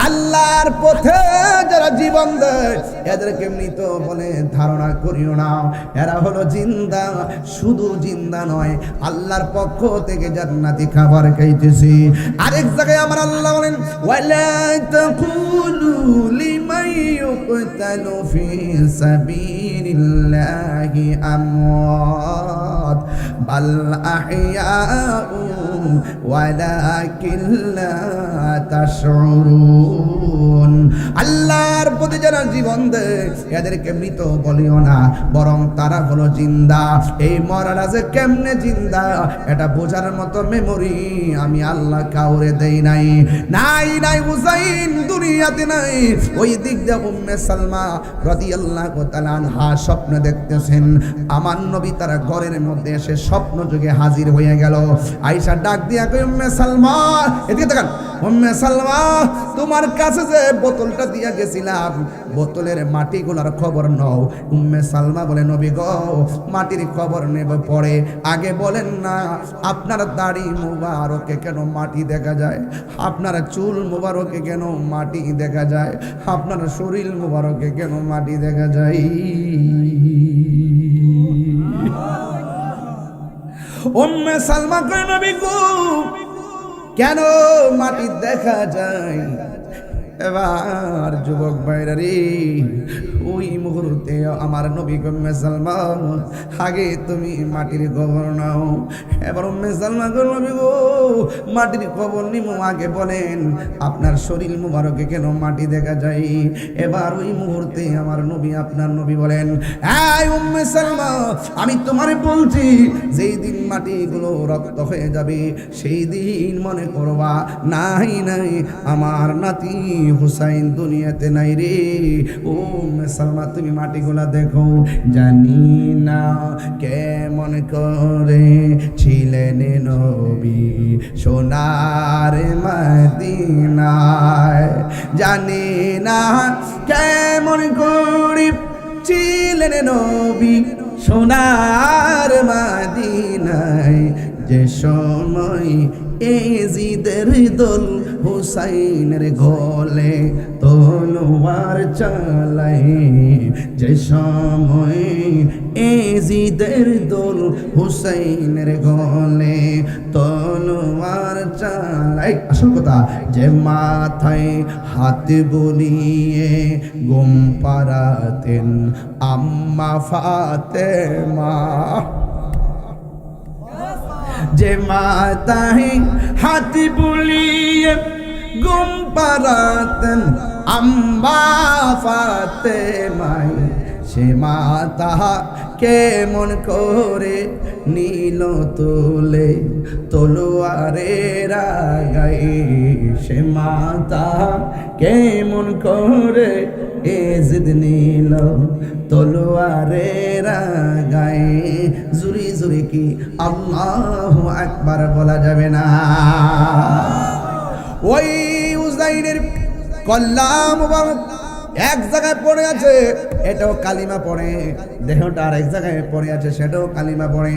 আল্লাহর পথে যারা জীবন দেয় এদেরকে মৃত বলে ধারণা করিও না, এরা হলো জিন্দা। শুধু জিন্দা নয়, আল্লাহর পক্ষ থেকে জান্নাতি খাবার খাইতেছি। আরেক জায়গায় আমার আল্লাহ বলেন ওয়ালা তাকুলু লিমান ইউকতালু ফি সাবিলিল্লাহি আমওয়াত বাল আহইয়াউ ওয়ালাকিন লা তাশউরুন। আল্লাহর প্রতি যারা জীবন দেয় এদেরকে মৃত বলিও না, বরং তারা হলো জিন্দা। এই মরারা যে কেমনে জিন্দা এটা বোঝার মতো মেমোরি আমি আল্লাহ কাউরে দেই নাই। নাই নাই হুসাইন দুনিয়াতে নাই। ওই দিক দিয়ে উম্মে সালমা রাদিয়াল্লাহু তাআলা আনহা স্বপ্ন দেখতেছেন। আমার নবী তার ঘরের মধ্যে এসে স্বপ্ন যুগে হাজির হয়ে গেল। আয়েশা ডাক দিয়া কই উম্মে সালমা এদিকে তাকান, উম্মে সালমা তোমার কাছে যে বোতলটা দিয়া গেছিলাম বোতলের মাটিগুলোর খবর নাও। উম্মে সালমা বলে নবী গো মাটির খবর নেব পরে, আগে বলেন না আপনার দাড়ি মুবারকে কেন মাটি দেখা যায়, আপনার চুল মুবারকে কেন মাটি দেখা যায়, আপনার শরীর মুবারকে কেন মাটি দেখা যায়? উম্মে সালমা কই নবী গো কেন মাটি দেখা যায়? এবার যুবক ভাইরা রে, ওই মুহূর্তে আমার নবী উম্মে সালমা আগে তুমি মাটির খবর নাও। এবার উম্মে সালমা গো নবী গো মাটির খবর নিমু, আগে বলেন আপনার শরীর মুবারকে কেন মাটি দেখা যায়? এবার ওই মুহূর্তে আমার নবী আপনার নবী বলেন এই উম্মে সালমা আমি তোমারে বলছি যেই দিন মাটিগুলো রক্ত হয়ে যাবে সেই দিন মনে করবা নাই নাই আমার নাতি হুসাইন দুনিয়াতে নাই রে। ও উম্মে সালমা তুমি মাটিগুলা দেখো, জানি না কেমন করে ছিলেন নবী সোনার মদিনায়, জানি না কেমন করে ছিলেন নবী সোনার মদিনায়, যে সময় এজিদের দল হুসাইনের গলে তলোয়ার চালায়, যে সময় এজিদের দল হুসাইনের গলে তলোয়ার চালায়। আসল কথা যে মাথায় হাত বলিয়ে ঘুম পাড়াতেন আম্মা ফাতেমা, যে মাতাই হাতি বুলিয়ে ঘুম পাড়াতেন আম্মা ফাতেমাই, সে মাতা কেমন করে নীল তুলে তলোয়ারের আগায়, সে মাতা কেমন করে এজিদ নীল তলোয়ারের আগায়। জুরি জুরি কি আল্লাহু আকবার বলা যাবে না? ওই উজাইরের কল্লা মুবারক এক জায়গায় পড়ে আছে, এটাও কালিমা পড়ে, দেহটা আর এক জায়গায় পড়ে আছে, সেটাও কালিমা পড়ে।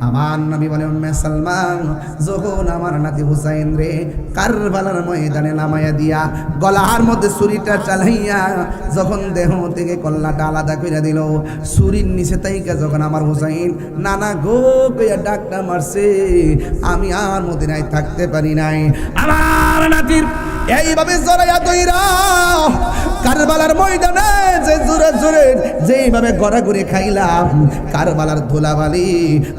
আমার নবী বলে, উম্মে সালমান যখন আমার নাতি হুসাইন রে কারবালার ময়দানে নামাইয়া দিয়া গলার মধ্যে ছুরিটা চালাইয়া যখন দেহ থেকে কল্লাটা আলাদা করে দিল, ছুরির নিচে তাইকা যখন আমার হুসাইন নানা গো কইয়া ডাকটা মারছে, আমি আর মদিনায় থাকতে পারি নাই। আমার নাতির এইভাবে জড়াইয়া দইরা কারবালার ময়দানে যে জোরে জোরে যেইভাবে গড়াগড়ি খাইলাম, কারবালার ধুলাবালি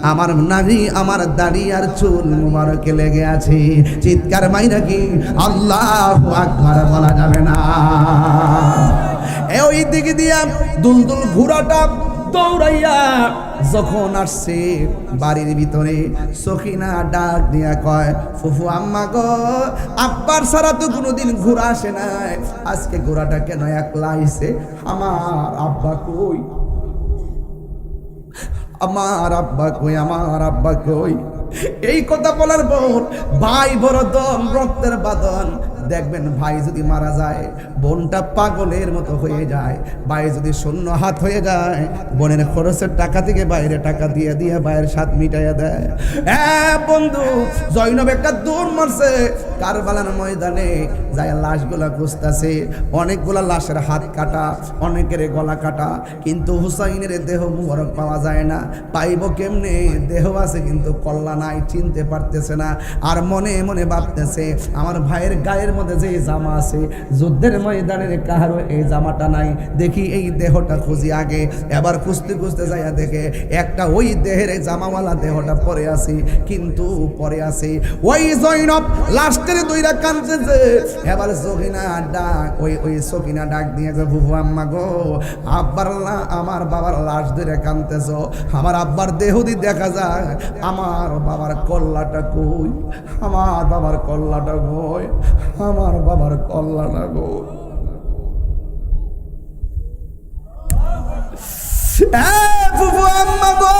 আমার নাভি, আমার দাড়ি আর চুল মুবারকে লেগে আছে। চিৎকার মাইরা কি আল্লাহু আকবার বলা যাবে না? ওই দিকে দিয়া দুলদুল ঘোড়াটা দৌড়াইয়া যখন আসছে বাড়ির ভিতরে, সখিনা ডাক দিয়া কয়, ফুফু আম্মা গো, আব্বার সারা তো কোনোদিন ঘোড়া আসে নাই, আজকে ঘোড়াটা কেন একলা আইছে? আমার আব্বা কই? আমার আব্বা কই? আমার আব্বা কই? এই কথা বলার পর ভাই বড় দম, রক্তের বাঁধন। দেখবেন ভাই যদি মারা যায়, বোনটা পাগলের মতো হয়ে যায়। ভাই যদি শূন্য হাত হয়ে যায়, বোনের খরচের টাকা থেকে বাইরে টাকা দিয়ে দিয়ে ভাইয়ের স্বাদ মিটাইয়া দেয়। বন্ধু জৈনব একটা দৌড় মারছে কারবালার ময়দানে, যায় লাশগুলা খুঁজতেছে। অনেকগুলা লাশের হাত কাটা, অনেকের গলা কাটা, কিন্তু হুসাইনের দেহ মুবারক পাওয়া যায় না। পাইব কেমনে? দেহ আছে কিন্তু কল্লা নাই, চিনতে পারতেছে না। আর মনে মনে ভাবতেছে, আমার ভাইয়ের গায়ের মধ্যে যে জামা আছে, যুদ্ধের ময়দানের কাহারও এই জামাটা নাই, দেখি এই দেহটা খুঁজি আগে। এবার খুঁজতে খুঁজতে যাইয়া দেখে একটা ওই দেহের জামাওয়ালা দেহটা পরে আছে, কিন্তু পরে আছে ওই জৈনব লাস্টের দুইটা কাঁদতেছে। এবার সখিনা ডাক, ওই সখিনা ডাক দিয়ে, ফুফু আম্মা গো, আব্বার আমার বাবার লাশ ধরে কাঁদতেছ, আমার আব্বার দেহ দিয়ে দেখা যায়, আমার বাবার কল্লাটা কই? আমার বাবার কল্লাটা কই? আমার বাবার কল্লাটা কই? ফুফু আম্মা গো,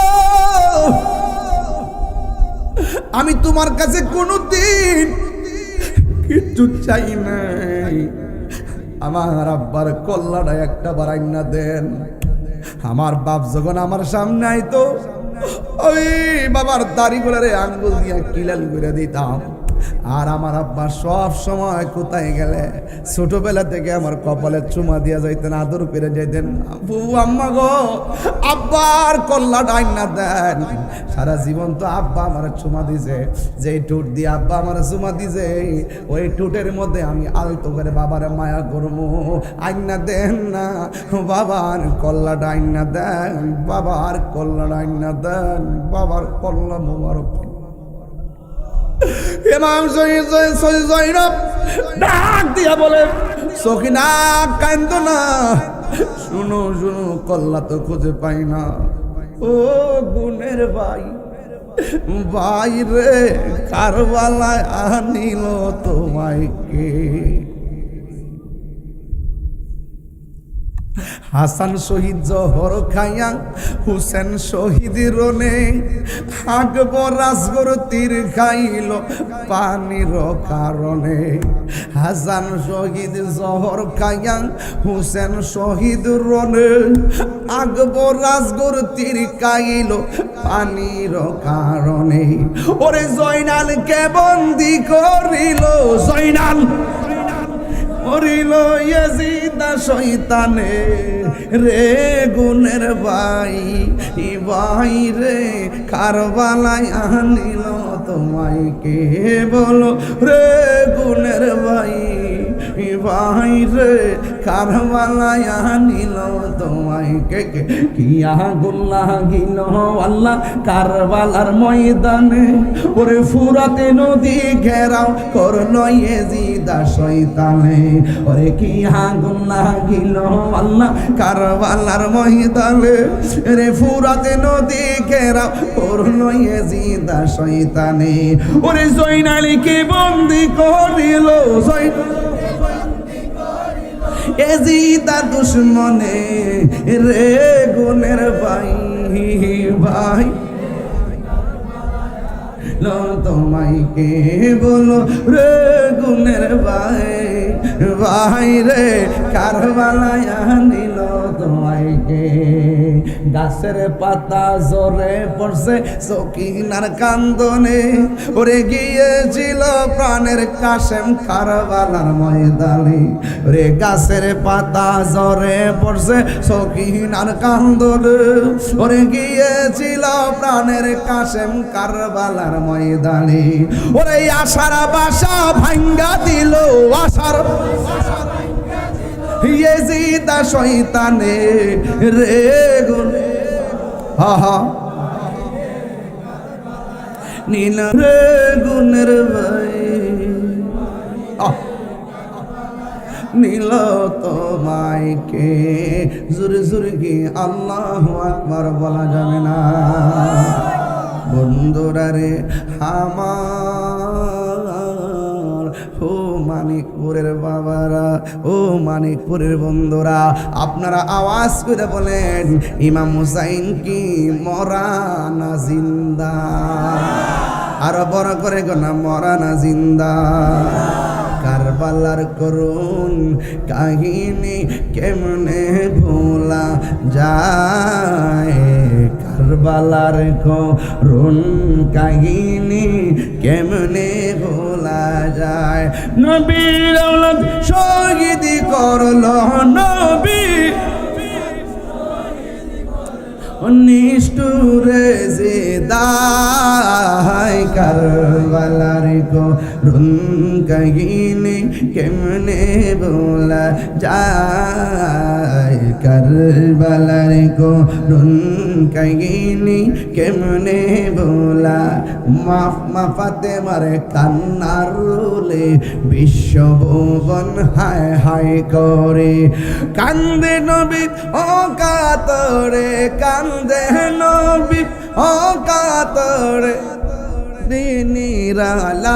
আমি তোমার কাছে কোনোদিন কিচ্ছু চাই নাই, আমার আব্বার কল্লাটা একটা বারাই না দেন। আমার বাপ যখন আমার সামনে আইতো, ওই বাবার দাড়িগুলারে আঙ্গুল দিয়া কিলাল করে দিতাম। আর আমার আব্বা সব সময় কোথায় গেলে ছোটবেলা থেকে আমার কপালে চুমা দিয়া যাইতেন, আদর করে যাইতেন। ফুফু আম্মা গো, আব্বার কল্লা ডাইন না দেন। সারা জীবন তো আব্বা আমার চুমা দিছে, যে টুট দিয়ে আব্বা আমার চুমা দিছে, ওই টুটের মধ্যে আমি আলতো করে বাবার মায়া করবো। আইনা দেন না, বাবার কল্লা ডাইন না দেন, বাবার কল্লা ডাইন না দেন, বাবার কল্লা মোবারক। ইমাম জৈনব ডাক দিয়া বলে, সখিনা কান্দো না, শুনো শুনো, কল্লা তো খুঁজে পাই না। ও গুণের ভাই, ভাই রে, কারবালায় আনিল তোমায় কে? হাসান শহীদ জহর খাইয়া, হুসেন শহীদ রনে, আকবর রাজগর তীর খাইল পানির কারণে। হাসান শহীদ জহর খাইয়া, হুসেন শহীদ রনে, আকবর রাজগর তীর খাইল পানির কারণে। ওরে জয়নালকে বন্দি করিল, জয়নাল মরিল ইয়াজিদা শয়তানে রে, গুণের ভাই, ভাই রে, কারবালায় আনিল তোমায় কে? বলো রে গুণের ভাই, ভাই রে, কারবালায় নিল তোমায় কে কে কি আগুন লাগিল আল্লাহ কারবালার ময়দানে ওরে ফুরাতে নদী ঘেরাও করলো ইয়েজিদা শয়তানে ওরে কি আগুন লাগিল আল্লাহ কারবালার ময়দানে রে ফুরাতে নদী ঘেরাও করলো ইয়েজিদা শয়তানে ওরে জয়নালীকে বন্দি করিল এজিদা দুশ্মনে রে গুণের ভাই ভাই তোমায় কে বলো রে গুণের ভাই ভাই রে কারবালায় নিল তোমায় কে গাছের পাতা জোরে পড়ছে সকিনার কান্দনে ওরে গিয়েছিল প্রাণের কাশেম কারবালার ময়দানে রে গাছের পাতা জোরে পড়ছে সকিনার কান্দনে ওরে গিয়েছিল প্রাণের কাশেম কারবালার ময়দানে ওরে আশার বাসা ভাঙ্গা দিল আশার ইয়েজিদা শয়তানে রে গুণ নীল রে গুণের ভাই নীল তোমায় কে জোরে জোরে কি আল্লাহু আকবার বলা যাবে না বন্ধুরা রে আমার ও মানিকপুরের বাবারা ও মানিকপুরের বন্ধুরা আপনারা আওয়াজ করে বলেন ইমাম হুসাইন কি মরা না জিন্দা আরো বড় করে গোনা মরা না জিন্দা কারবালার করুন কাহিনী কেমনে ভোলা যায় কারবালার করুন কাহিনী কেমনে ভোলা যায় নবীর আওলাদ শহীদ করলো নবী নিষ্ঠুরে যে দায় কারবালার করুন কাহিনী কেমনে বলা যায় কারবালার করুন কাহিনী কেমনে বলা মা ফাতেমার কান্নার রোলে বিশ্বভুবন হায় হায় করে কান্দে নবী ও কাতরে কান্দে নবী ও কাতরে নিরালাই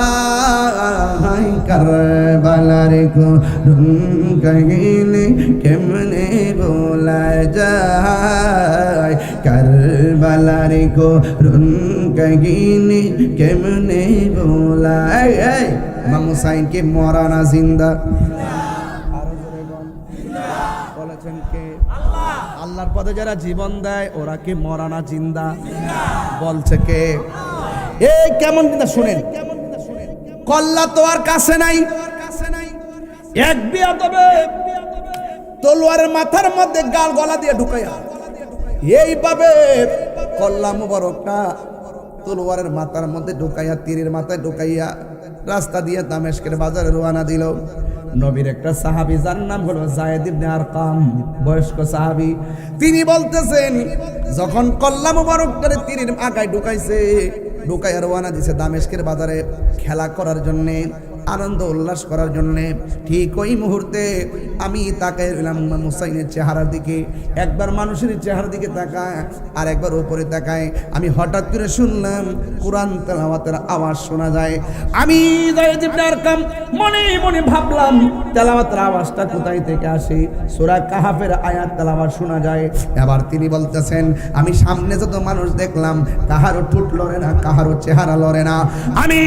কারবালার করুন কাহিনী কেমনে বলা যায় কারবালার করুন কাহিনী কেমনে বলা ইমাম হুসাইন কি মরা না জিন্দা বলেছেন কে আল্লাহর পথে যারা জীবন দেয় ওরা কি মরা না জিন্দা বলছে কে এই কেমন জিন্দা শুনেন কল্লা তো আর কাছে নাই এক বিয়া তবে তলোয়ারের মাথার মধ্যে গাল গলা দিয়ে ঢুকাইয়া এইভাবে কল্লা মুবারকটা তলোয়ারের মাথার মধ্যে ঢুকাইয়া তীরের মাথায় ঢুকাইয়া রাস্তা দিয়ে দামেস্কের বাজারে রওনা দিল নবীর একটা সাহাবী যার নাম হলো যায়েদ ইবনে আরকাম বয়স্ক সাহাবী তিনি বলতেছেন যখন কল্লা মুবারক করে তীরের আগায় ঢুকাইয়া রওনা দিছে দামেস্কের বাজারে খেলা করার জন্যে আনন্দ উল্লাস করার জন্যে ঠিক ওই মুহূর্তে আমি তাকাই রইলাম ইমাম হুসাইনের চেহারার দিকে একবার মানুষের চেহারার দিকে তাকায় আর একবার উপরে তাকায় আমি হঠাৎ করে শুনলাম কোরআন তেলাওয়াতের আওয়াজ শোনা যায় আমি যায়েদ ইবনে আরকাম মনে মনে ভাবলাম তেলাওয়াতের আওয়াজটা কোথায় থেকে আসে সূরা কাহাফের আয়াত তেলাওয়াত শোনা যায় এবার তিনি বলতেছেন আমি সামনে যত মানুষ দেখলাম কাহারও ঠোঁট লড়ে না কাহারও চেহারা লড়ে না আমি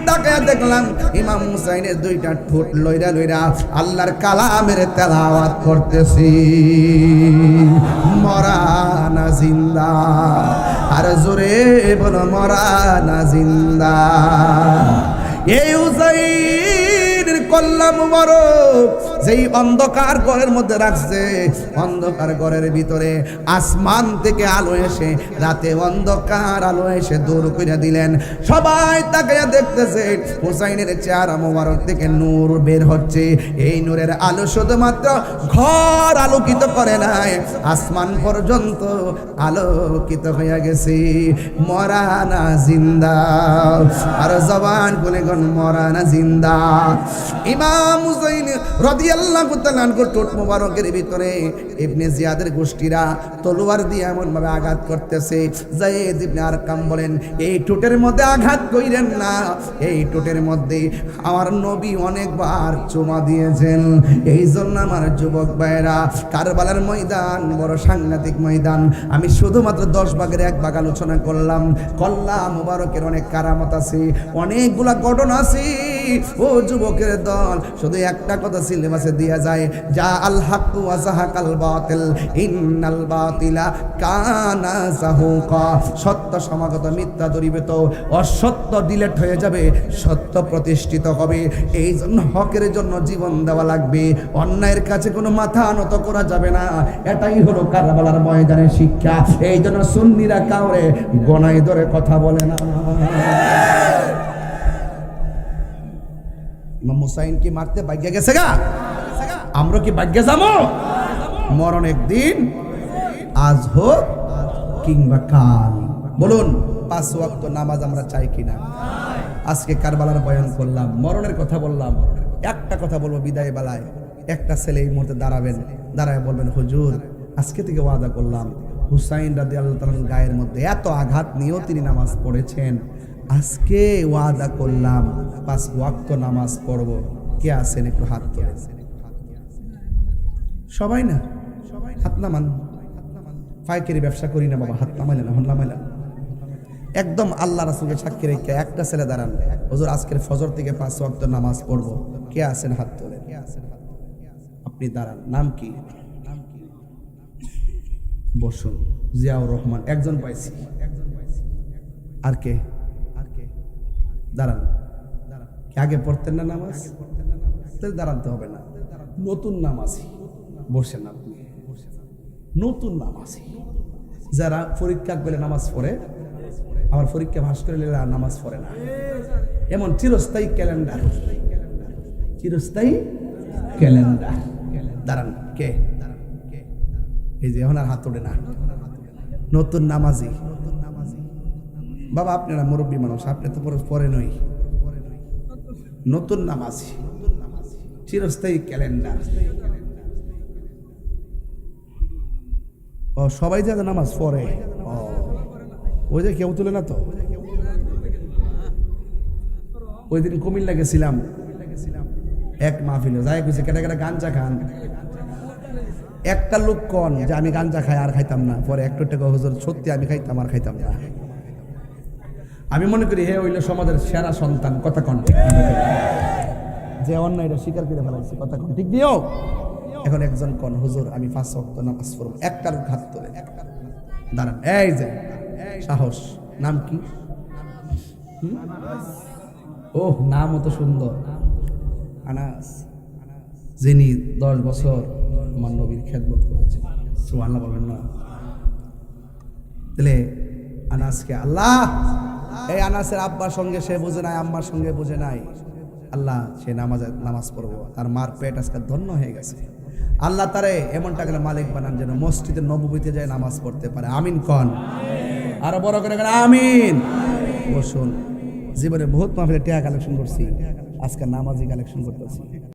তাকায় দেখলাম ইমাম হুসাইনের দুইটা ঠোঁট লইরা লইরা আল্লাহর কালামের তেলাওয়াত করতেছি মরা না জিন্দা আর জোরে বলো মরা না জিন্দা এই হুসাইনের কল্লা মুবারক যেই অন্ধকার ঘরের মধ্যে রাখছে, অন্ধকার ঘরের ভিতরে আসমান থেকে আলো এসে, রাতে অন্ধকার আলো এসে দূর করে দিলেন। সবাই তাকে দেখতেছে, হুসাইনের চেহারা মোবারক থেকে নূর বের হচ্ছে। এই নূরের আলো শুধুমাত্র ঘর আলোকিত করে নাই, আসমান পর্যন্ত আলোকিত হয়ে গেছে। মরানা জিন্দা, আর জবান খুলে গন মরানা জিন্দা। ইমাম হুসাইন রাদিয়াল্লাহু তাআলা আনহু ঠোঁট মোবারকের ভিতরে ইবনে জিয়াদের গোষ্ঠীরা তলোয়ার দিয়ে এমন ভাবে আঘাত করতেছে। যায়েদ ইবনে আরকাম বলেন, এই ঠোঁটের মধ্যে আঘাত কইরেন না, এই ঠোঁটের মধ্যে আমার নবী অনেকবার চুমা দিয়েছেন। এই জন্য আমার যুবক ভাইরা, কারবালার ময়দান বড় সাংঘাতিক ময়দান। আমি শুধুমাত্র 10 ভাগের 1 ভাগ আলোচনা করলাম। কল্লা মুবারকের অনেক কারামত আছে, অনেকগুলা ঘটনা আছে। ও যুবকের দল, শুধু একটা কথা সিলেবাসে দেয়া যায়, যা আল হক ওয়া যাহাকাল বাতিল ইন্নাল বাতিলা কানা যাহুকা। সত্য সমাগত, মিথ্যা দূরীভূত, অসত্য ডিলেট হয়ে যাবে, সত্য প্রতিষ্ঠিত হবে। এই জন্য হকের জন্য জীবন দেওয়া লাগবে, অন্যায়ের কাছে কোনো মাথা নত করা যাবে না। এটাই হলো কারবালার ময়দানের শিক্ষা। এই জন্য সুন্নিরা কাউরে গনাই ধরে কথা বলে না। ইমাম হুসাইন কি মারতে ভাগ্যে গেছে গা? আমরা কি ভাগ্যে যাবো? মরণ একদিন, আজ হোক কিংবা কাল। বলুন, 5 ওয়াক্ত নামাজ আমরা চাই কিনা? আজকে কারবালার বয়ান করলাম, মরণের কথা বললাম। একটা কথা বলবো বিদায় বেলায়, একটা ছেলে এই মুহূর্তে দাঁড়াবেন, দাঁড়ায় বলবেন, হুজুর আজকে থেকে ওয়াদা করলাম, হুসাইন রাদিয়াল্লাহু তাআলার গায়ের মধ্যে এত আঘাত নিয়েও তিনি নামাজ পড়েছেন, আজকে ওয়াদা করলাম 5 ওয়াক্ত নামাজ পড়ব। কে আছেন একটু হাত তোলেন। সবাই না, হাত নামান। পাইকারি ব্যবসা করি না বাবা, হাত নামাইলেন, নামাইলেন। একদম আল্লাহ রাসূলকে সাক্ষী রেখে একটা ছেলে দাঁড়ান, হুজুর আজকের ফজর থেকে 5 ওয়াক্ত নামাজ পড়ব। কে আছেন হাত তোলেন। আপনি দাঁড়ান। নাম কি? বসুন। জিয়াউর রহমান, একজন পাইছি। আর কে? দাঁড়ান। আগে পড়তেন না নামাজ? দাঁড়াতে হবে না, নতুন নামাজি। বসেন আপনি, নতুন নামাজি। যারা পরীক্ষা পেলে নামাজ পড়ে, আবার পরীক্ষা ভাস করে নিলে নামাজ পড়ে না, এমন চিরস্থায়ী ক্যালেন্ডার, চিরস্থায়ী ক্যালেন্ডার। দাঁড়ান। কে? এই যে এখন আর হাত ওঠে না, নতুন নামাজি। বাবা আপনারা মুরব্বী মানুষ, আপনি তো পরে নই, নতুন নামাজি, চিরস্থায়ী ক্যালেন্ডার। ও সবাই যে নামাজ পড়ে, ওই যে কেউ তুলে না তো। ওই দিন কুমিল্লা গেছিলাম, এক মাহফিলে যাই কইছে, কেটা কেটা গাঞ্জা খান। একটা লোক কন যে আমি গাঞ্জা খাই আর খাইতাম না, পরে একটু টাকা হুজুর সত্যি আমি খাইতাম আর খাইতাম না। আমি মনে করি হে হইল সমাজের সেরা সন্তান। কথা কন ঠিক, যে অন্যায়টা স্বীকার করে ফেলাইছে। কথা কন ঠিক দিও। এখন একজন কন, হুজুর আমি 5 ওয়াক্ত নামাজ পড়ব। একটার হাত তোলে, দাঁড়ান। এই যে সাহস। নাম কি? ওহ, নাম অত সুন্দর, আনাস। যিনি 10 বছর আমার নবীর খেদমত করেছেন। সুবহানাল্লাহ বলবেন না? তাহলে আনাসকে আল্লাহ, এই আনাসের আব্বার সঙ্গে সে বুঝে নাই, আম্মার সঙ্গে বুঝে নাই। আল্লাহ সে নামাজ পড়বো, তার মার পেট আজকে ধন্য হয়ে গেছে। আল্লাহ তারে এমন টাকার মালিক বানান যেন মসজিদের নববীতে যায় নামাজ পড়তে পারে। আমিন কন, আরো বড় করে আমিন। বসুন। জীবনে বহুত মাহফিলে টাকা কালেকশন করছি, আজকে নামাজি কালেকশন করতেছি।